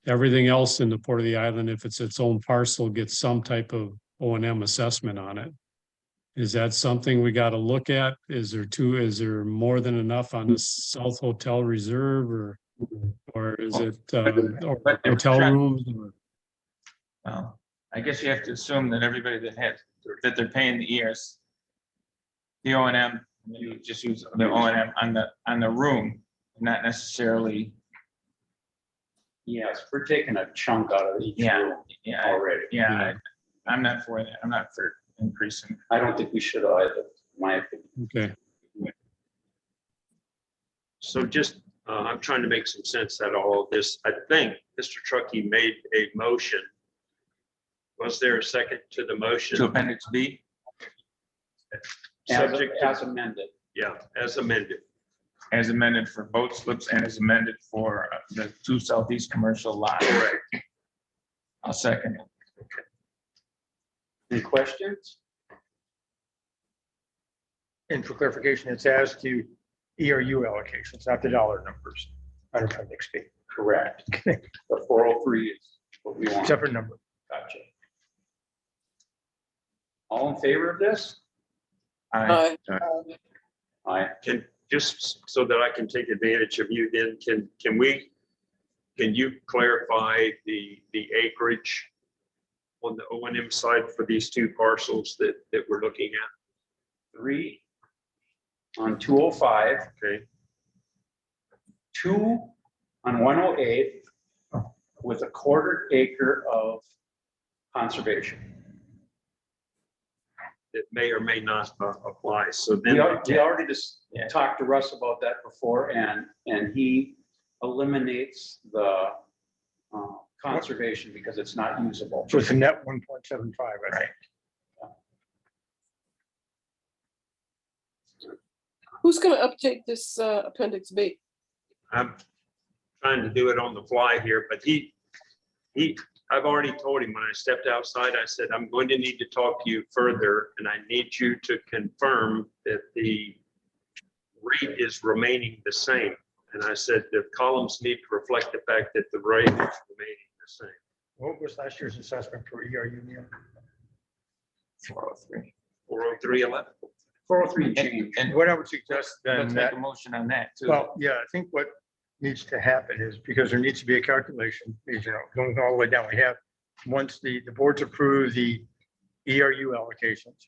Everything else in the Port of the Island, if it's its own parcel, gets some type of O&M assessment on it. Is that something we got to look at? Is there more than enough on the South Hotel Reserve or is it or But they're hotel trying- rooms? Well, I guess you have to assume that everybody that they're paying the ERs, the O and M, you just use the O and M on the room, not necessarily. Yes, we're taking a chunk out of each Yeah, room yeah, already. I'm not for that. I'm not for increasing. I don't think we should either, in my opinion. Okay, So just, I'm trying to make some sense out of all of this. I think Mr. Truckee made a motion. Was there a second to the motion? To Appendix B, Subject to- As amended. Yeah, as amended. as amended for boat slips and as amended for the 2 southeast commercial lots. Correct. I'll second it. Any questions? And for clarification, it's as to ERU allocations, not the dollar numbers on appendix B. Correct. The 403 is what we want. Separate number. Gotcha. All in favor of this? Aye. Aye. Can, just so that I can take advantage of you then, can you clarify the acreage on the O and M side for these 2 parcels that we're looking at? 3 on 205, Okay, 2 on 108 with a 1/4 acre of conservation. it may or may not apply, so We then. already just Yeah. talked to Russ about that before, and he eliminates the conservation because it's not usable. So it's a net 1.75, I think. Who's gonna update this appendix B? I'm trying to do it on the fly here, but I've already told him when I stepped outside, I said, I'm going to need to talk to you further, and I need you to confirm that the rate is remaining the same. And I said, the columns need to reflect the fact that the rate is remaining the same. What was last year's assessment for ERU, Neil? 403. 40311. 403 and change. And What I would suggest then let's that, make a motion on that too. well, yeah, I think what needs to happen is, because there needs to be a calculation, going all the way down, we have, once the boards approve the ERU allocations.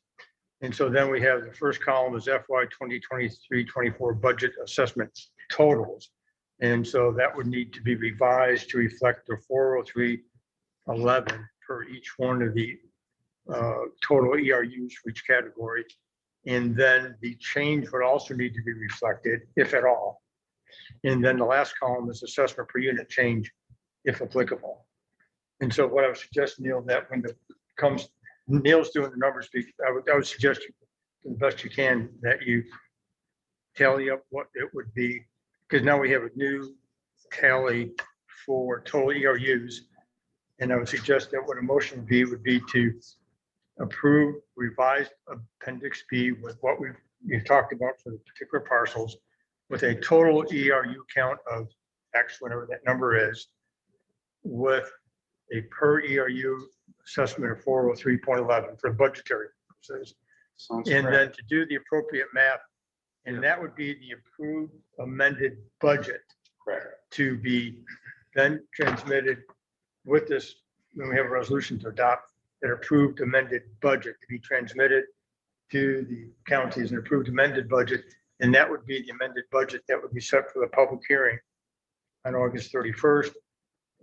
And so then we have the first column is FY 2023-24 budget assessments totals. And so that would need to be revised to reflect the 403.11 per each one of the total ERUs for each category. And then the change would also need to be reflected, if at all. And then the last column is assessment per unit change, if applicable. And so what I would suggest, Neil, that when it comes, Neil's doing the numbers, I would suggest you, the best you can, that you tally up what it would be, because now we have a new tally for total ERUs. And I would suggest that what a motion would be to approve revised appendix B with what we've talked about for the particular parcels, with a total ERU count of X, whatever that number is, with a per ERU assessment of 403.11 for budgetary purposes. Sounds And correct. then to do the appropriate math, and that would be the approved amended budget Correct. to be then transmitted with this, when we have a resolution to adopt that approved amended budget to be transmitted to the counties, an approved amended budget. And that would be the amended budget that would be set for the public hearing on August 31st.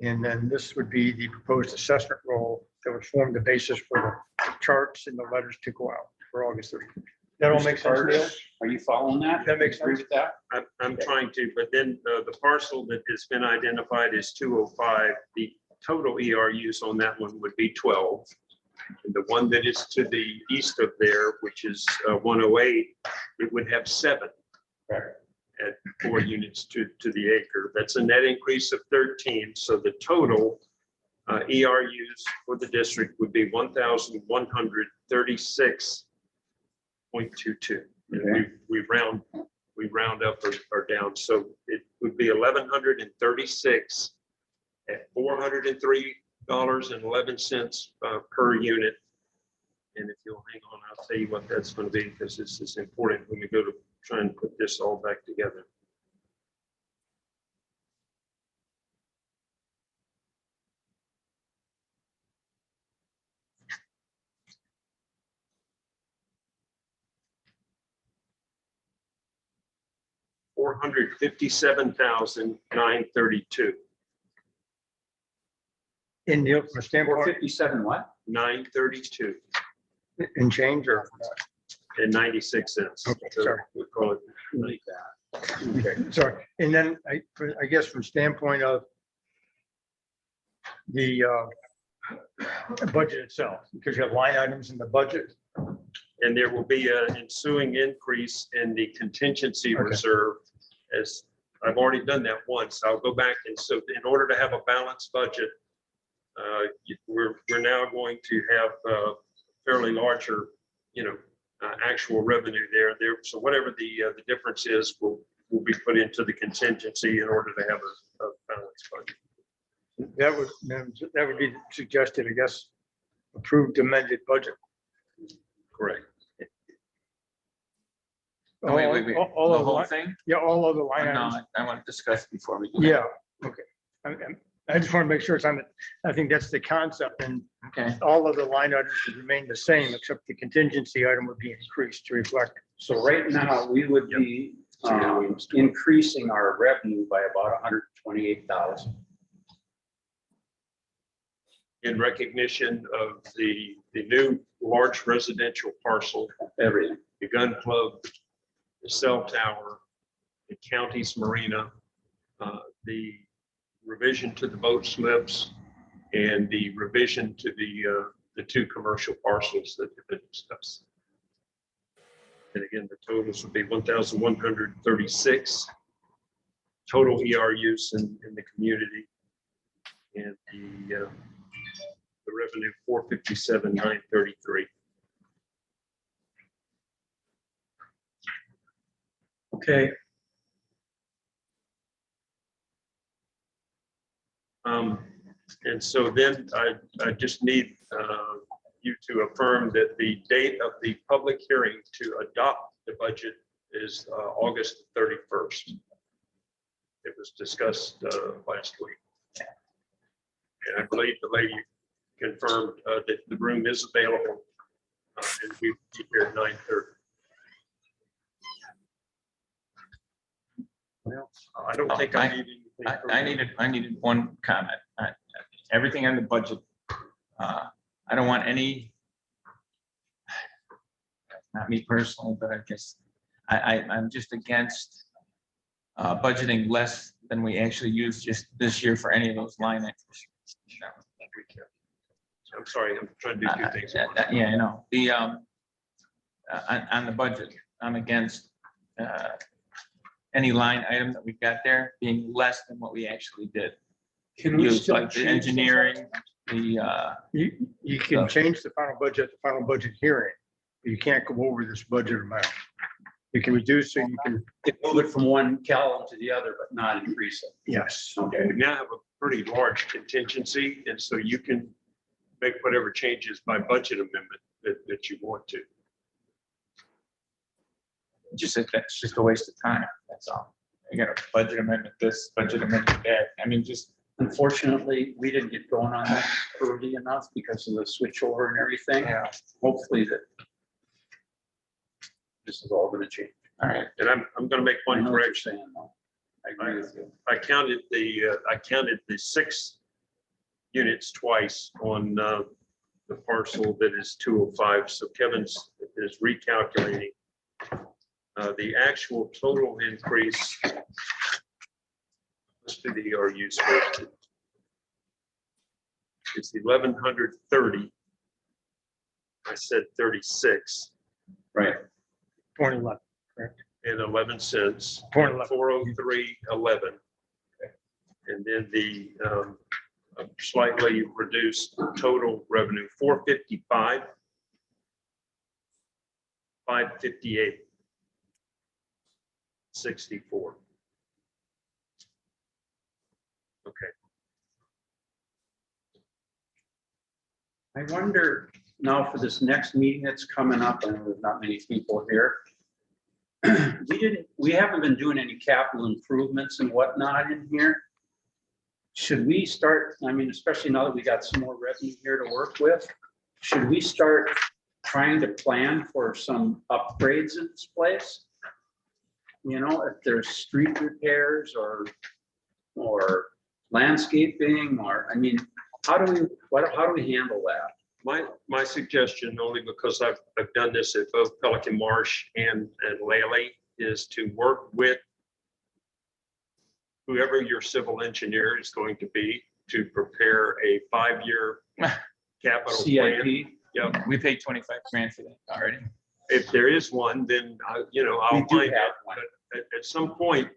And then this would be the proposed assessment roll that would form the basis for the charts and the letters to go out for August 31st. That all makes sense, Neil? Are you following that? That makes Agree sense. with that? I'm trying to, but then the parcel that has been identified is 205. The total ERUs on that one would be 12. And the one that is to the east of there, which is 108, it would have 7 at 4 units to the acre. That's a net increase of 13. So the total ERUs for the district would be 1,136.22. And we round up or down. So it would be 1,136 at $403.11 per unit. And if you'll hang on, I'll tell you what that's going to be, because this is important when we go to try and put this all back together. $457,932. In Neil, from a Or standpoint, 57 what? 932 in change or? and 96 cents. Okay, So sorry. we call it Like that. Okay. Sorry, and then I guess from standpoint of the budget itself, because you have line items in the budget. And there will be an ensuing increase in the contingency Okay. reserve, as I've already done that once. I'll go back, and so in order to have a balanced budget, we're now going to have fairly larger, actual revenue there. So whatever the difference is, will be put into the contingency in order to have a balanced budget. That would be suggested, I guess, approved amended budget. Correct. Oh, wait. All The of the whole line- thing? Yeah, all of the line No, items. I want to discuss before we. do that. Yeah, okay. I just want to make sure it's on the, I think that's the concept, and Okay, all of the line items would remain the same, except the contingency item would be increased to reflect. So right now, we would be increasing our revenue by about 128,000. In recognition of the new large residential parcel, Everything. the gun club, the cell tower, the county's marina, the revision to the boat slips, and the revision to the 2 commercial parcels that have been discussed. And again, the totals would be 1,136 total ERUs in the community, and the revenue 457,933. Okay. And so then I just need you to affirm that the date of the public hearing to adopt the budget is August 31st. It was discussed last week. And I believe the lady confirmed that the room is available, and we'll be here at 9:30. I don't think I need anything. I needed one comment. Everything on the budget, I don't want any, not me personally, but I guess I'm just against budgeting less than we actually used just this year for any of those line items. I'm sorry, I'm trying to do 2 things. at once. Yeah, I know. The, on the budget, I'm against any line item that we've got there being less than what we actually did. Can we Use still like the change engineering, the, You can change the final budget, at the final budget hearing. You can't go over this budget amount. You can reduce it, you can, Move it from one column to the other, but not increase it. yes. Okay. We now have a pretty large contingency, and so you can make whatever changes by budget amendment that you want to. just, that's just a waste of time. That's all. You got a budget amendment, this budget amendment, that. I mean, just, Unfortunately, we didn't get going on that early enough because of the switchover and everything. yeah, Hopefully that this is all going to change. all right. And I'm going to make I one know what you're correction. saying, though. I agree with you. I counted the 6 units twice on the parcel that is 205. So Kevin's is recalculating The actual total increase. Let's do the ERUs first. It's 1,130. I said 36 Right. 2011. and 11 cents. 411. 403.11. And then the slightly reduced total revenue, 455. 558. 64. Okay. I wonder now for this next meeting that's coming up, and there's not many people here. We haven't been doing any capital improvements and whatnot in here. Should we start, I mean, especially now that we got some more revenue here to work with, should we start trying to plan for some upgrades in this place? You know, if there's street repairs or landscaping, or, I mean, how do we handle that? My suggestion, only because I've done this at both Pelican Marsh and Lely, is to work with whoever your civil engineer is going to be to prepare a 5-year capital plan. CIP? Yeah, We paid 25 grand for that already. if there is one, then, I'll We find do out. have one. But at some point,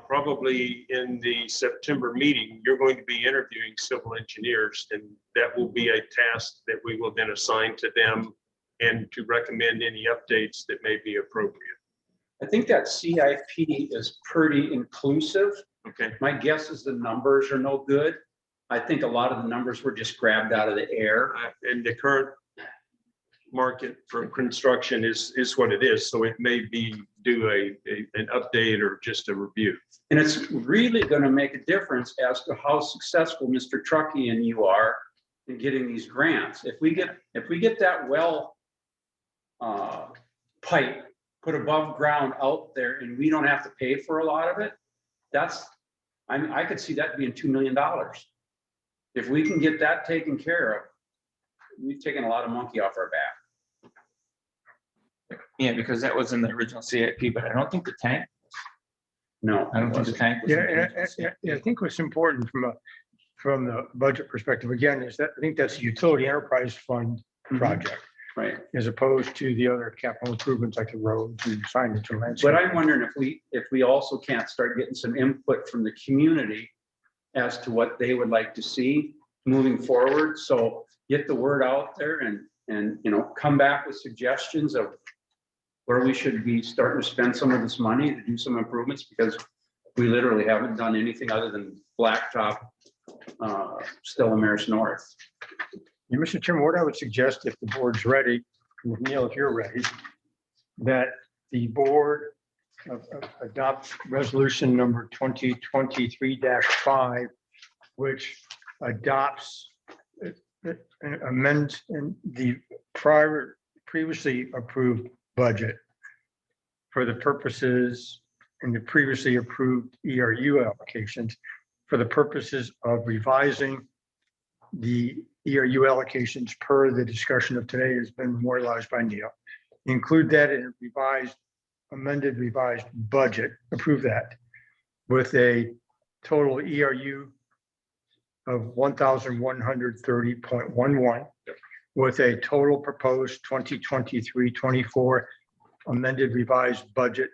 probably in the September meeting, you're going to be interviewing civil engineers, and that will be a task that we will then assign to them and to recommend any updates that may be appropriate. I think that CIP is pretty inclusive. Okay, My guess is the numbers are no good. I think a lot of the numbers were just grabbed out of the air. and the current market for construction is what it is, so it may be an update or just a review. And it's really gonna make a difference as to how successful Mr. Truckee and you are in getting these grants. If we get that well pipe put above ground out there and we don't have to pay for a lot of it, I could see that being $2 million. If we can get that taken care of, we've taken a lot of monkey off our back. Yeah, because that was in the original CIP, but I don't think the tank, No. I don't think the tank. was in the original Yeah, CIP. I think what's important from the budget perspective, again, is that I think that's a utility enterprise fund project, Right. as opposed to the other capital improvements like the roads and signage and landscape. But I'm wondering if we also can't start getting some input from the community as to what they would like to see moving forward. So get the word out there and, you know, come back with suggestions of where we should be starting to spend some of this money to do some improvements, because we literally haven't done anything other than blacktop, Stella Maris North. Yeah, Mr. Chairman, what I would suggest, if the board's ready, Neil, if you're ready, that the board adopt resolution number 2023-5, which adopts amends the previously approved budget for the purposes in the previously approved ERU allocations for the purposes of revising the ERU allocations per the discussion of today has been memorialized by Neil. Include that in a amended revised budget, approve that with a total ERU of 1,130.11 with a total proposed 2023-24 amended revised budget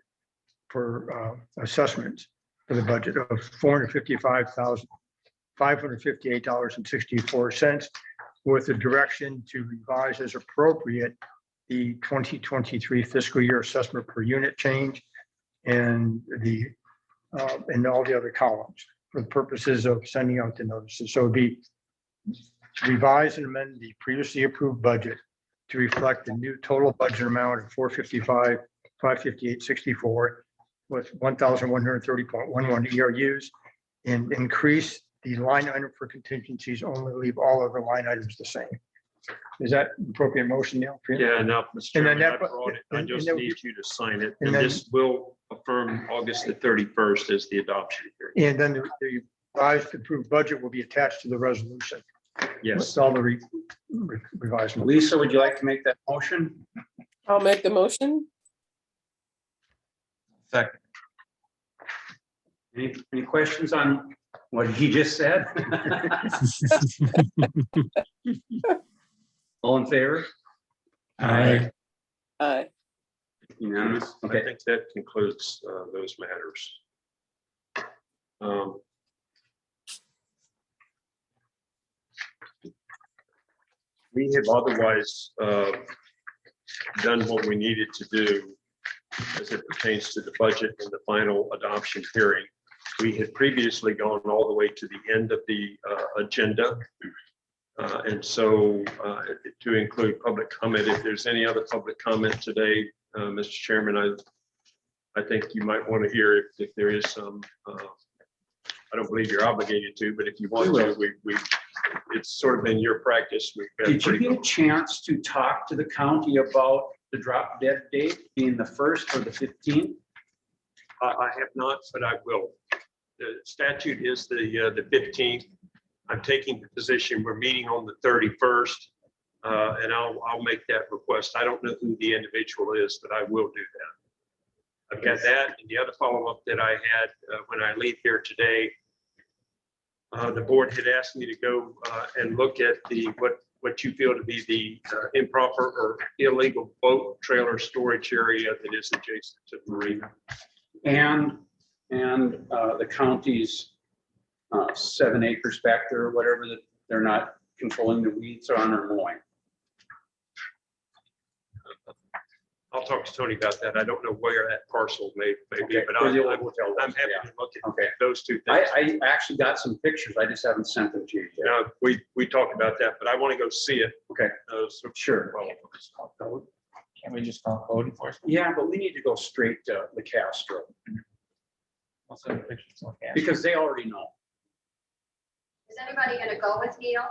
for assessments for the budget of $455,558.64 with a direction to revise as appropriate the 2023 fiscal year assessment per unit change and all the other columns for the purposes of sending out the notices. So it'd be revise and amend the previously approved budget to reflect the new total budget amount of $455,558.64 with 1,130.11 ERUs and increase the line item for contingencies, only leave all other line items the same. Is that appropriate motion, Neil? for you? Yeah, now, Mr. And then Chairman, I that- brought it. I and just then- need you to sign it, and and then- this will affirm August the 31st as the adoption period. And then the revised approved budget will be attached to the resolution. Yes. With all the revised. Lisa, would you like to make that motion? I'll make the motion. Second. Any questions on what he just said? All in favor? Aye. Aye. Unanimous? I Okay. think that concludes those matters. We have otherwise done what we needed to do as it pertains to the budget and the final adoption hearing. We had previously gone all the way to the end of the agenda. And so to include public comment, if there's any other public comment today, Mr. Chairman, I think you might want to hear if there is some. I don't believe you're obligated to, but if you want to, it's sort of been your practice. Did you get a chance to talk to the county about the drop dead date being the 1st or the 15th? I have not, but I will. The statute is the 15th. I'm taking the position, we're meeting on the 31st, and I'll make that request. I don't know who the individual is, but I will do that. I've got that, and the other follow-up that I had when I leave here today, the board had asked me to go and look at what you feel to be the improper or illegal boat trailer storage area that is adjacent to the marina. And the county's 7 acres back there, or whatever, that they're not controlling the weeds on or mowing. I'll talk to Tony about that. I don't know where that parcel may be, Okay, but where the old I'm hotel was, happy yeah. to look at Okay. those two things. I actually got some pictures. I just haven't sent them to you yet. Now, we talked about that, but I want to go see it. Okay. So Sure. Can we just call code enforcement? Yeah, but we need to go straight to the Castro I'll send the pictures. Okay. because they already know. Is anybody gonna go with Neil?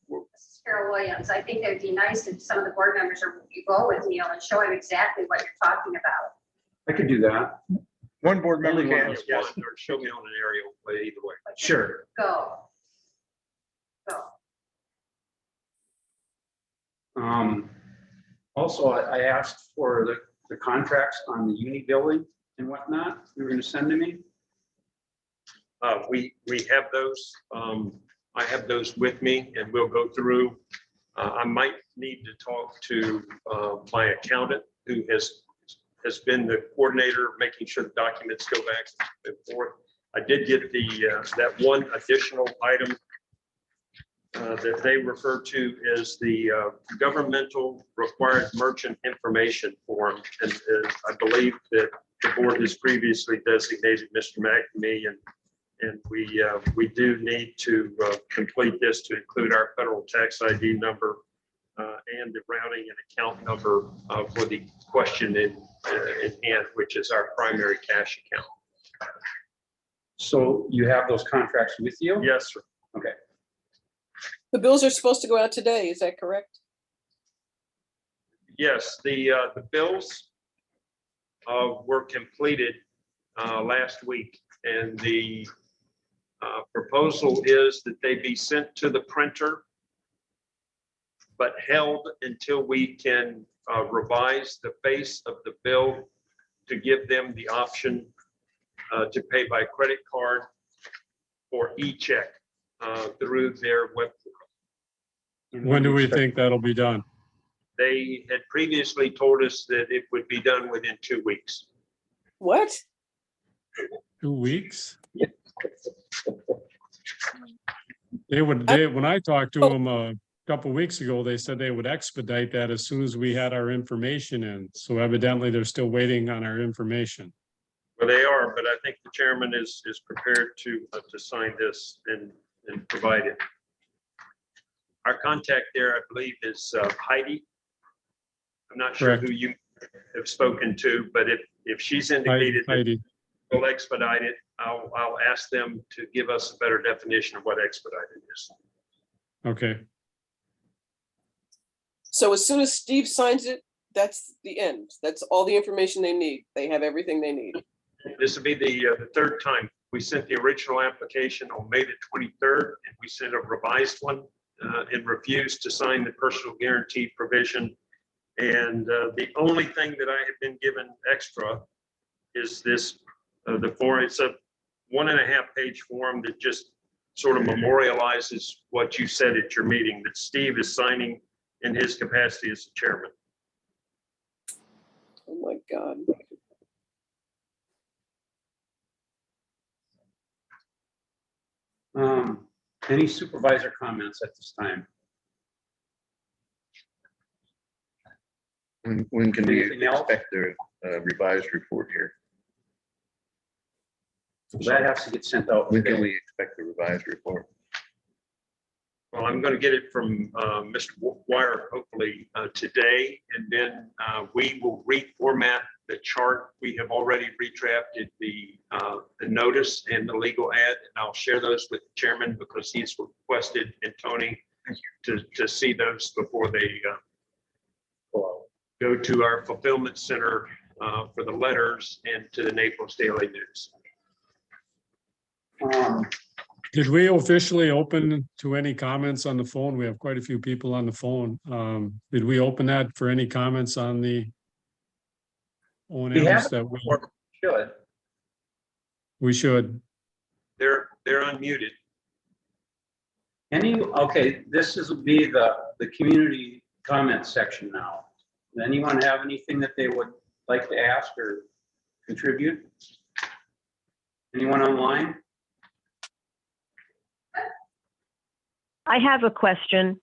This is Carol Williams. I think it'd be nice if some of the board members are, you go with Neil and show him exactly what you're talking about. I could do that. One board member Only one can. of us. Yeah, or show me on an aerial, but either way. But Sure. Go. Go. Also, I asked for the contracts on the uni building and whatnot. You were gonna send to me. We have those. I have those with me and we'll go through. I might need to talk to my accountant who has been the coordinator, making sure the documents go back and forth. I did get that one additional item that they refer to as the governmental required merchant information form. And I believe that the board has previously designated Mr. McNamee, and we do need to complete this to include our federal tax ID number and the routing and account number for the question in hand, which is our primary cash account. So you have those contracts with you? Yes, sir. Okay. The bills are supposed to go out today, is that correct? Yes, the bills were completed last week, and the proposal is that they be sent to the printer, but held until we can revise the face of the bill to give them the option to pay by credit card or e-check through their web. When do we think that'll be done? They had previously told us that it would be done within 2 weeks. What? 2 weeks? When I talked to them a couple weeks ago, they said they would expedite that as soon as we had our information in. So evidently they're still waiting on our information. Well, they are, but I think the chairman is prepared to sign this and provide it. Our contact there, I believe, is Heidi. I'm not sure Correct. who you have spoken to, but if she's indicated that Heidi. we'll expedite it, I'll ask them to give us a better definition of what expedited is. Okay, So as soon as Steve signs it, that's the end. That's all the information they need. They have everything they need. This will be the third time. We sent the original application on May the 23rd, and we sent a revised one and refused to sign the personal guarantee provision. And the only thing that I have been given extra is this, the form, it's a 1.5-page form that just sort of memorializes what you said at your meeting, that Steve is signing in his capacity as the chairman. Oh my God. Any supervisor comments at this time? When can we Anything else? expect the revised report here? That has to get sent out. When can today. we expect the revised report? Well, I'm going to get it from Mr. Wire hopefully today, and then we will reformat the chart. We have already redrafted the notice and the legal ad, and I'll share those with the chairman because he's requested, and Tony, to see those before they go to our fulfillment center for the letters and to the Naples Daily News. Did we officially open to any comments on the phone? We have quite a few people on the phone. Did we open that for any comments on the We O&Ms have, that should. we should? They're unmuted. Okay, this is be the community comment section now. Does anyone have anything that they would like to ask or contribute? Anyone online? I have a question.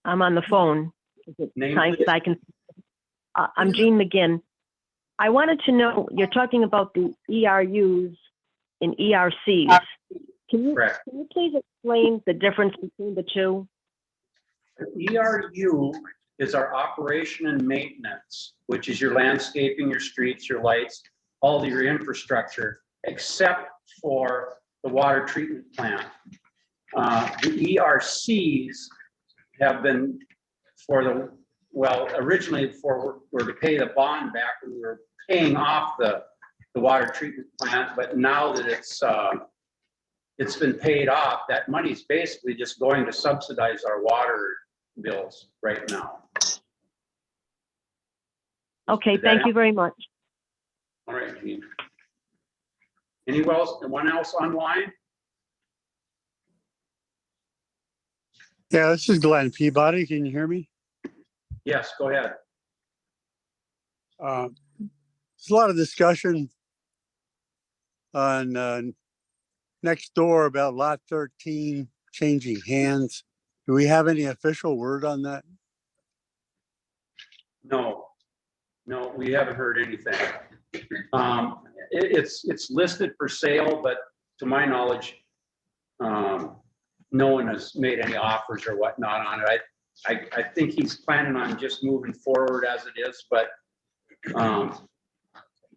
I'm on the phone. Is it Name, time please. that I can? I'm Jean McGinn. I wanted to know, you're talking about the ERUs and ERCs. Can Correct. you please explain the difference between the two? ERU is our operation and maintenance, which is your landscaping, your streets, your lights, all your infrastructure, except for the water treatment plant. The ERCs have been originally were to pay the bond back when we were paying off the water treatment plant, but now that it's been paid off, that money's basically just going to subsidize our water bills right now. Okay, thank you very much. All right, Gene. Anyone else online? Yeah, this is Glenn Peabody. Can you hear me? Yes, go ahead. There's a lot of discussion on next door about lot 13 changing hands. Do we have any official word on that? No, we haven't heard anything. It's listed for sale, but to my knowledge, no one has made any offers or whatnot on it. I think he's planning on just moving forward as it is, but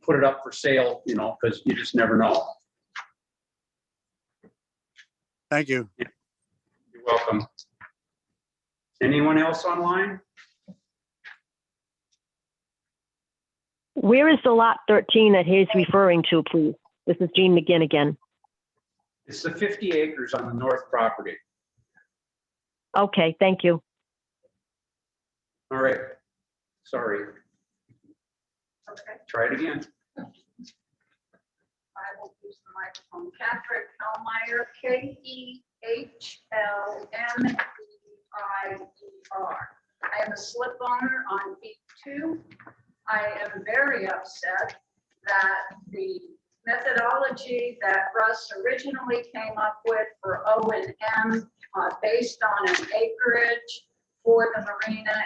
put it up for sale, because you just never know. Thank you. You're welcome. Anyone else online? Where is the lot 13 that he's referring to, please? This is Jean McGinn again. It's the 50 acres on the north property. Okay, thank you. All right. Sorry. Okay, Try it again. I will use the microphone. Patrick Hellmeyer, K-E-H-L-M-E-I-E-R. I am a slip owner on B2. I am very upset that the methodology that Russ originally came up with for O&M based on an acreage for the marina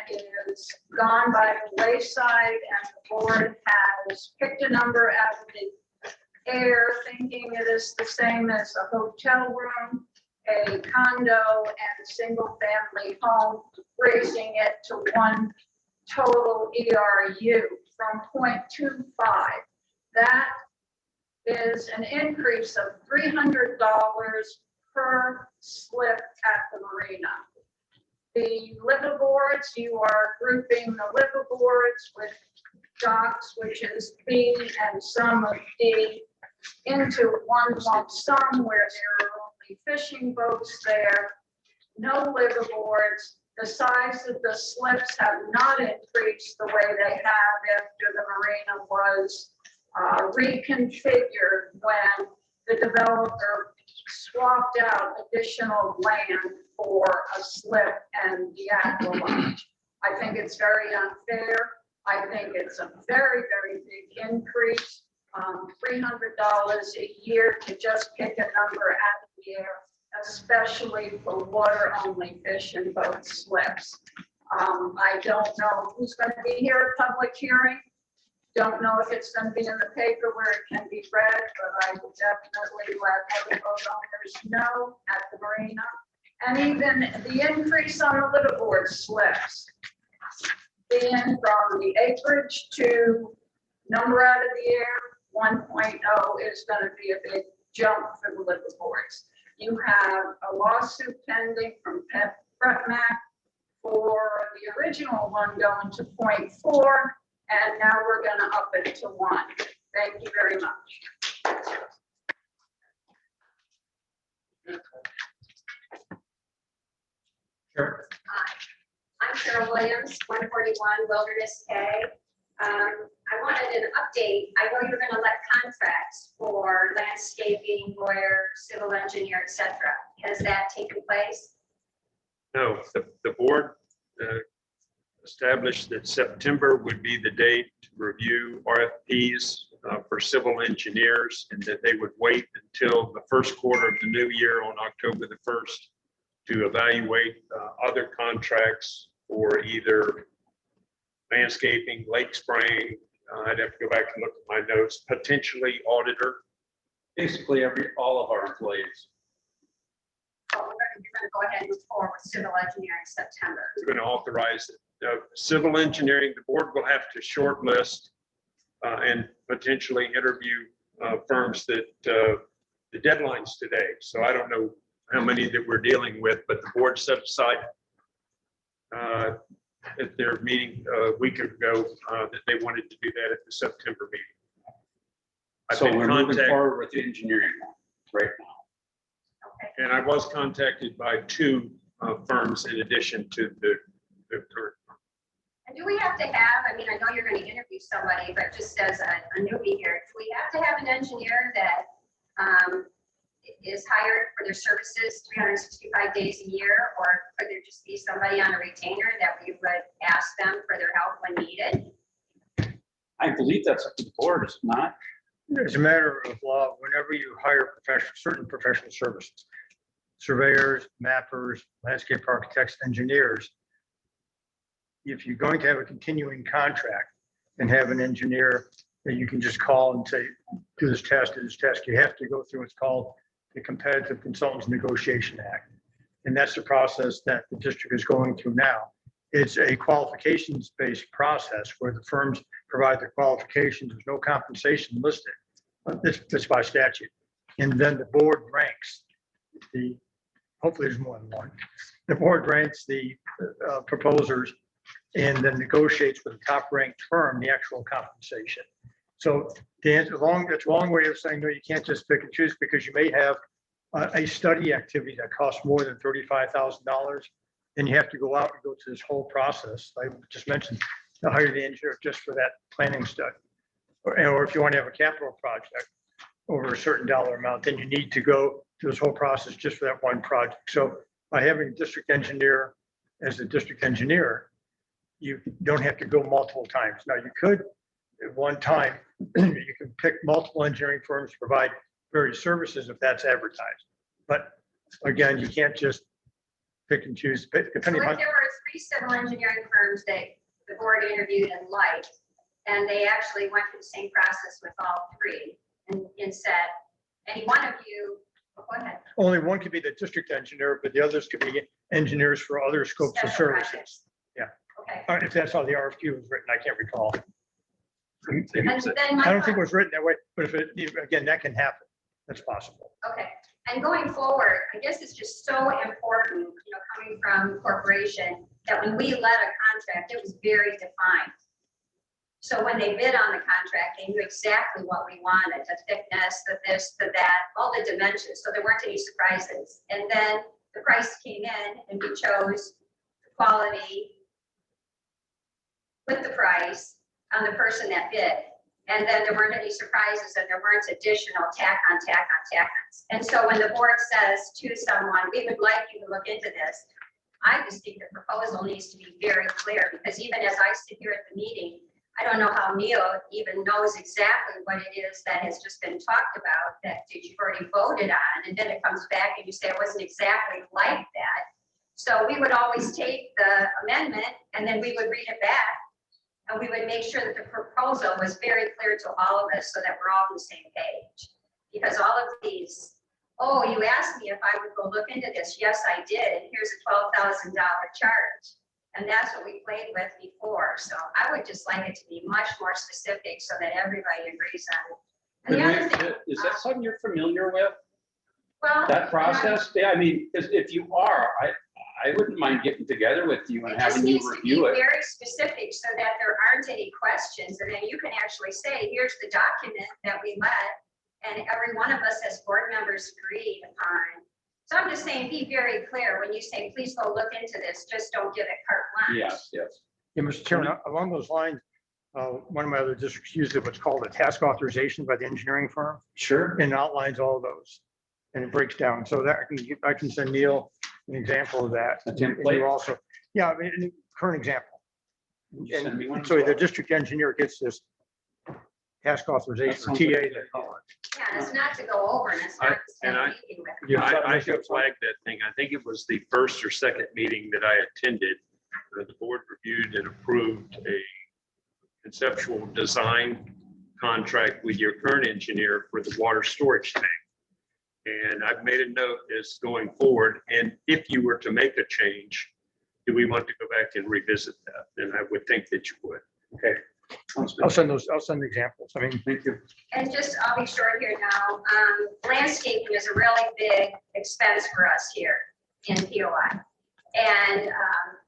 is gone by the wayside, and the board has picked a number out of the air, thinking it is the same as a hotel room, a condo, and a single family home, raising it to one total ERU from 0.25. That is an increase of $300 per slip at the marina. The liveaboards, you are grouping the liveaboards with docks, which is B, and some of D into one lump sum where there are only fishing boats there, no liveaboards. The size of the slips have not increased the way they have after the marina was reconfigured when the developer swapped out additional land for a slip and the aqua lodge. I think it's very unfair. I think it's a very, very big increase. $300 a year to just pick a number out of the air, especially for water-only fish and boat slips. I don't know who's going to be here at public hearing. Don't know if it's going to be in the paper where it can be read, but I will definitely let other boat owners know at the marina. And even the increase on the liveaboard slips, being from the acreage to number out of the air, 1.0 is going to be a big jump for the liveaboards. You have a lawsuit pending from PretMac for the original one going to 0.4, and now we're going to up it to 1. Thank you very much. Sure. I'm Carol Williams, 141 Wilderness K. I wanted an update. I know you're going to let contracts for landscaping, lawyer, civil engineer, etc. Has that taken place? No, the board established that September would be the date to review RFPs for civil engineers, and that they would wait until the first quarter of the new year on October the 1st to evaluate other contracts for either landscaping, lake spraying. I'd have to go back and look at my notes, potentially auditor. Basically, all of our employees. Oh, you're going to go ahead and move forward with civil engineering in September. We're going to authorize it. Civil engineering, the board will have to shortlist and potentially interview firms that the deadline's today. So I don't know how many that we're dealing with, but the board set aside at their meeting a week ago that they wanted to do that at the September meeting. So we're moving forward with the engineering right now. Okay. And I was contacted by 2 firms in addition to the current. And do we have to have, I mean, I know you're going to interview somebody, but just as a newbie here, do we have to have an engineer that is hired for their services 365 days a year, or could there just be somebody on a retainer that we would ask them for their help when needed? I believe that's up to the board, is it not? As a matter of law, whenever you hire certain professional services, surveyors, mappers, landscape architects, engineers, if you're going to have a continuing contract and have an engineer that you can just call and say, do this task, you have to go through what's called the Competitive Consultants Negotiation Act. And that's the process that the district is going through now. It's a qualifications-based process where the firms provide their qualifications. There's no compensation listed. That's by statute. And then the board ranks hopefully there's more than one. The board ranks the proposers and then negotiates with the top ranked firm the actual compensation. So that's a long way of saying, no, you can't just pick and choose, because you may have a study activity that costs more than $35,000. Then you have to go out and go through this whole process. I just mentioned to hire the engineer just for that planning study. Or if you want to have a capital project over a certain dollar amount, then you need to go through this whole process just for that one project. So by having a district engineer as a district engineer, you don't have to go multiple times. Now you could at one time, you can pick multiple engineering firms to provide various services if that's advertised. But again, you can't just pick and choose. So if there were 3 civil engineering firms that the board interviewed and liked, and they actually went through the same process with all 3 and said, any one of you, go ahead. Only one could be the district engineer, but the others could be engineers for other scopes of Special services. projects. Yeah. Okay. If that's how the RFQ was written, I can't recall. And then I don't think it was written that way, but again, that can happen. That's possible. Okay, and going forward, I guess it's just so important, coming from corporation, that when we let a contract, it was very defined. So when they bid on the contract, they knew exactly what we wanted, the thickness, the this, the that, all the dimensions, so there weren't any surprises. And then the price came in and we chose quality with the price on the person that bid. And then there weren't any surprises and there weren't additional tack-ons. And so when the board says to someone, we would like you to look into this, I just think the proposal needs to be very clear, because even as I sit here at the meeting, I don't know how Neil even knows exactly what it is that has just been talked about that you've already voted on. And then it comes back and you say it wasn't exactly like that. So we would always take the amendment and then we would read it back. And we would make sure that the proposal was very clear to all of us so that we're all on the same page. Because all of these, oh, you asked me if I would go look into this. Yes, I did. And here's a $12,000 charge. And that's what we played with before. So I would just like it to be much more specific so that everybody agrees on it. And the other thing, Is that something you're familiar with, well, that process? Yeah, I mean, if you are, I wouldn't mind getting together with you and it just having you needs to be review it. very specific so that there aren't any questions. And then you can actually say, here's the document that we let, and every one of us as board members agreed upon. So I'm just saying, be very clear when you say, please go look into this, just don't give it carte blanche. Yes, yes. Yeah, Mr. Chairman, along those lines, one of my other districts used what's called a task authorization by the engineering firm Sure. and outlines all of those. And it breaks down. So that I can send Neil an example of that. A And you template? also, yeah, I mean, current example. You send me one And as so the well? district engineer gets this task authorization, or sounds TA, like a they good call it. Yeah, it's not to go over and it's not to and say I- anything with. Yeah. I have flagged that thing. I think it was the first or second meeting that I attended. The board reviewed and approved a conceptual design contract with your current engineer for the water storage tank. And I've made a note as going forward, and if you were to make a change, do we want to go back and revisit that? And I would think that you would. Okay. Sounds good. I'll send examples. I mean, Thank you. And just, I'll be short here now. Landscaping is a really big expense for us here in POI. And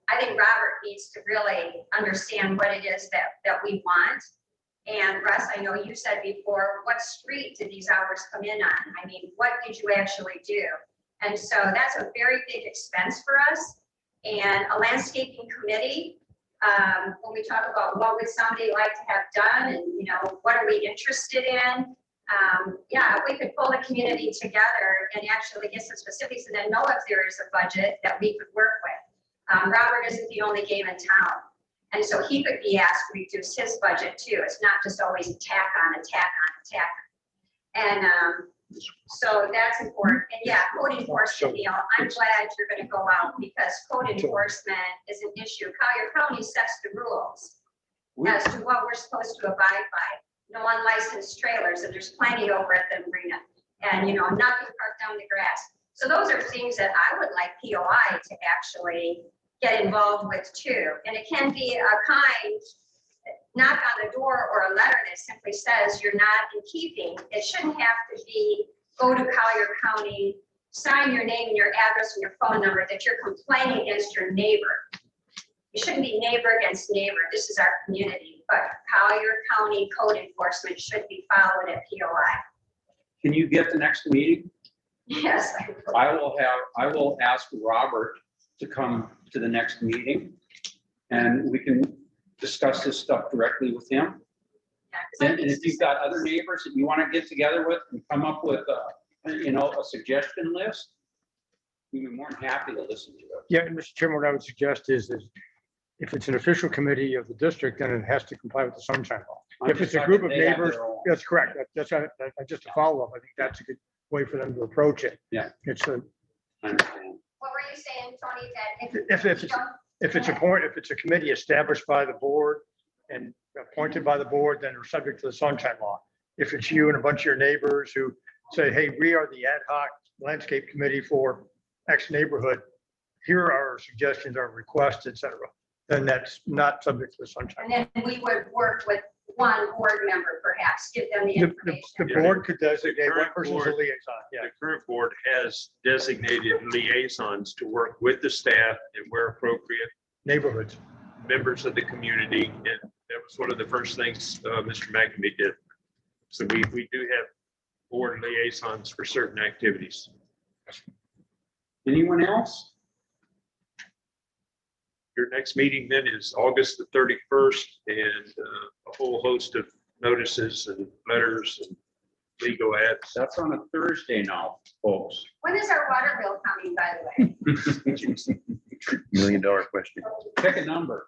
I think Robert needs to really understand what it is that we want. And Russ, I know you said before, what street did these hours come in on? I mean, what did you actually do? And so that's a very big expense for us. And a landscaping committee, when we talk about what would somebody like to have done and, you know, what are we interested in? Yeah, if we could pull the community together and actually get some specifics and then know if there is a budget that we could work with. Robert isn't the only game in town. And so he could be asked to reduce his budget too. It's not just always tack on and tack on and tack on. And so that's important. And yeah, code enforcement, Neil, I'm glad you're going to go out because code enforcement is an issue. Collier County sets the rules as to what we're supposed to abide by. No unlicensed trailers, and there's plenty over at the marina. And, you know, nothing parked down the grass. So those are things that I would like POI to actually get involved with too. And it can be a kind knock on the door or a letter that simply says you're not in keeping. It shouldn't have to be go to Collier County, sign your name and your address and your phone number that you're complaining against your neighbor. It shouldn't be neighbor against neighbor. This is our community, but Collier County code enforcement should be followed at POI. Can you get the next meeting? Yes. I will ask Robert to come to the next meeting and we can discuss this stuff directly with him. And if you've got other neighbors that you want to get together with and come up with a suggestion list, we'd be more than happy to listen to it. yeah, and Mr. Chairman, what I would suggest is if it's an official committee of the district, then it has to comply with the sunshine law. I'm If it's just a group of talking they have neighbors, their own. that's correct. That's just a follow-up. I think that's a good way for them to approach it. Yeah. It's a, I understand. What were you saying, Tony, that if it's a committee established by the board and appointed by the board, then they're subject to the sunshine law. If it's you and a bunch of your neighbors who say, hey, we are the ad hoc landscape committee for X neighborhood, here are our suggestions, our requests, et cetera, then that's not subject to the sunshine. and then we would work with one board member, perhaps, give them the The information. board could designate one current person's a board- liaison, yeah. The current board has designated liaisons to work with the staff and where appropriate, Neighborhoods. members of the community. And that was one of the first things Mr. McNamee did. So we do have board liaisons for certain activities. Anyone else? Your next meeting then is August the 31st, and a whole host of notices and letters and legal ads. That's on a Thursday now, folks. When is our water bill coming, by the way? $1 million question. Pick a number.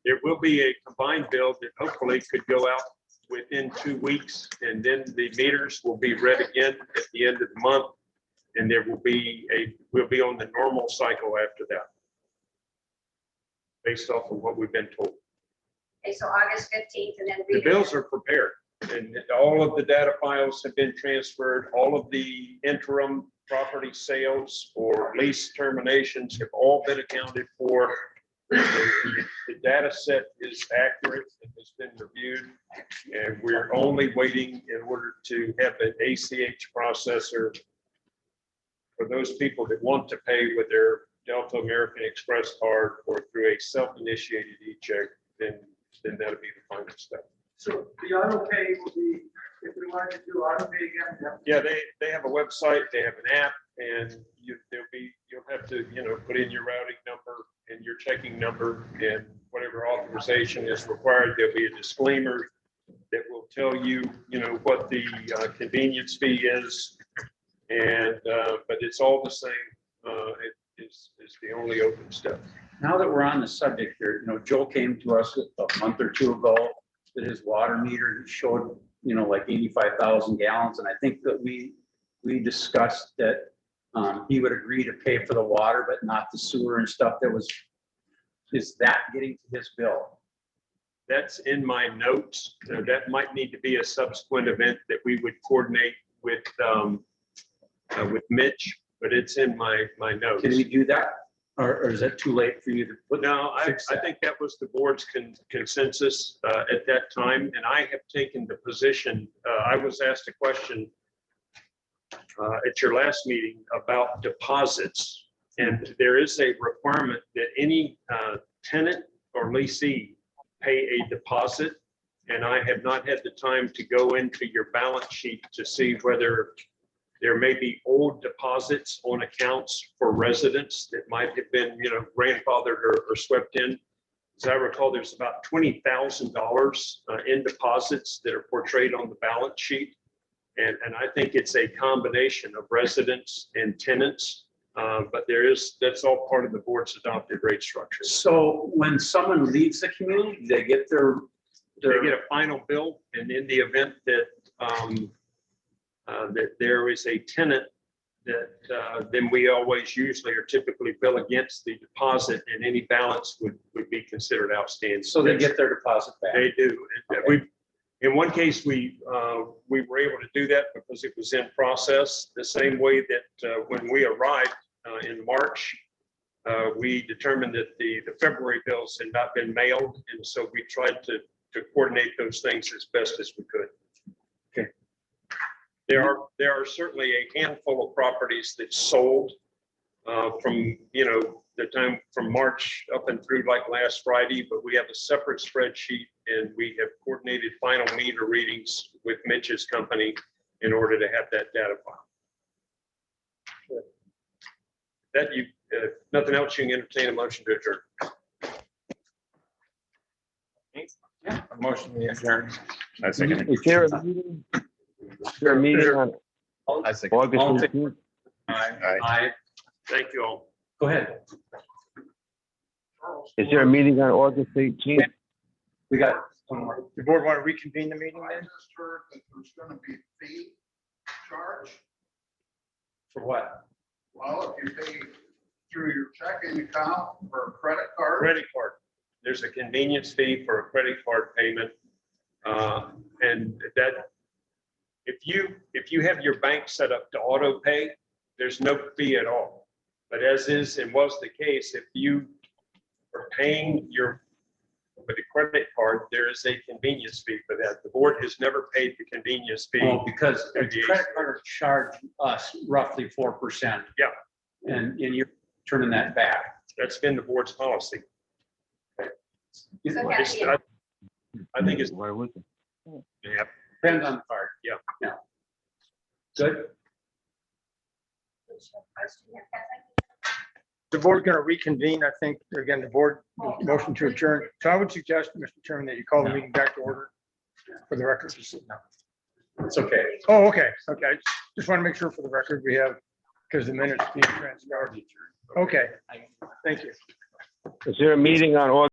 There will be a combined bill that hopefully could go out within 2 weeks, and then the meters will be read again at the end of the month. And there will be we'll be on the normal cycle after that, based off of what we've been told. Okay, so August 15th and then. The bills are prepared, and all of the data files have been transferred. All of the interim property sales or lease terminations have all been accounted for. The data set is accurate and has been reviewed, and we're only waiting in order to have an ACH processor for those people that want to pay with their Delta American Express card or through a self-initiated e-check, then that'll be the final step. So the auto pay will be, if we wanted to do auto pay again. Yeah, they have a website, they have an app, and you'll have to, put in your routing number and your checking number and whatever authorization is required. There'll be a disclaimer that will tell you, what the convenience fee is. And, but it's all the same. It's the only open step. Now that we're on the subject here, Joe came to us a month or two ago that his water meter showed, like 85,000 gallons. And I think that we discussed that he would agree to pay for the water, but not the sewer and stuff is that getting to his bill? That's in my notes. That might need to be a subsequent event that we would coordinate with Mitch, but it's in my notes. Can we do that? Or is that too late for you to put? No, I think that was the board's consensus at that time, and I have taken the position, I was asked a question at your last meeting about deposits, and there is a requirement that any tenant or leasee pay a deposit, and I have not had the time to go into your balance sheet to see whether there may be old deposits on accounts for residents that might have been, grandfathered or swept in. As I recall, there's about $20,000 in deposits that are portrayed on the balance sheet. And I think it's a combination of residents and tenants, but that's all part of the board's adopted rate structure. So when someone leaves the community, they get They get a final bill, and in the event that that there is a tenant that then we always usually or typically bill against the deposit, and any balance would be considered outstanding. So they get their deposit back. They do. And in one case, we were able to do that because it was in process, the same way that when we arrived in March, we determined that the February bills had not been mailed. And so we tried to coordinate those things as best as we could. Okay. There are certainly a handful of properties that sold from, the time from March up and through like last Friday, but we have a separate spreadsheet, and we have coordinated final meter readings with Mitch's company in order to have that data file. That nothing else, you can entertain a motion to adjourn. Yeah, a motion to adjourn. I second Is there a meeting? Is there a meeting on I second. August 15th? Aye. Thank you all. Go ahead. Is there a meeting on August 18th? We got one more. The board want to reconvene the meeting I then? just heard that there's gonna be a fee charge. For what? Well, if you pay through your checking account or a credit card. Credit card. There's a convenience fee for a credit card payment. And that, if you have your bank set up to auto pay, there's no fee at all. But as is and was the case, if you are paying with a credit card, there is a convenience fee for that. The board has never paid the convenience fee. Oh, because the credit card charged us roughly 4%. Yeah. And you're turning that back. That's been the board's policy. So It's- Kathy, I think it's, Why was it? yeah, Depends on the card. Yeah. Yeah. Good. question here, Kathy? the board going to reconvene? I think, again, the board motion to adjourn. So I would suggest, Mr. Chairman, that you call the meeting back to order for the record. It's okay. Oh, okay, okay. Just want to make sure for the record we have, because the minutes being transcribed. Okay, thank you. Is there a meeting on August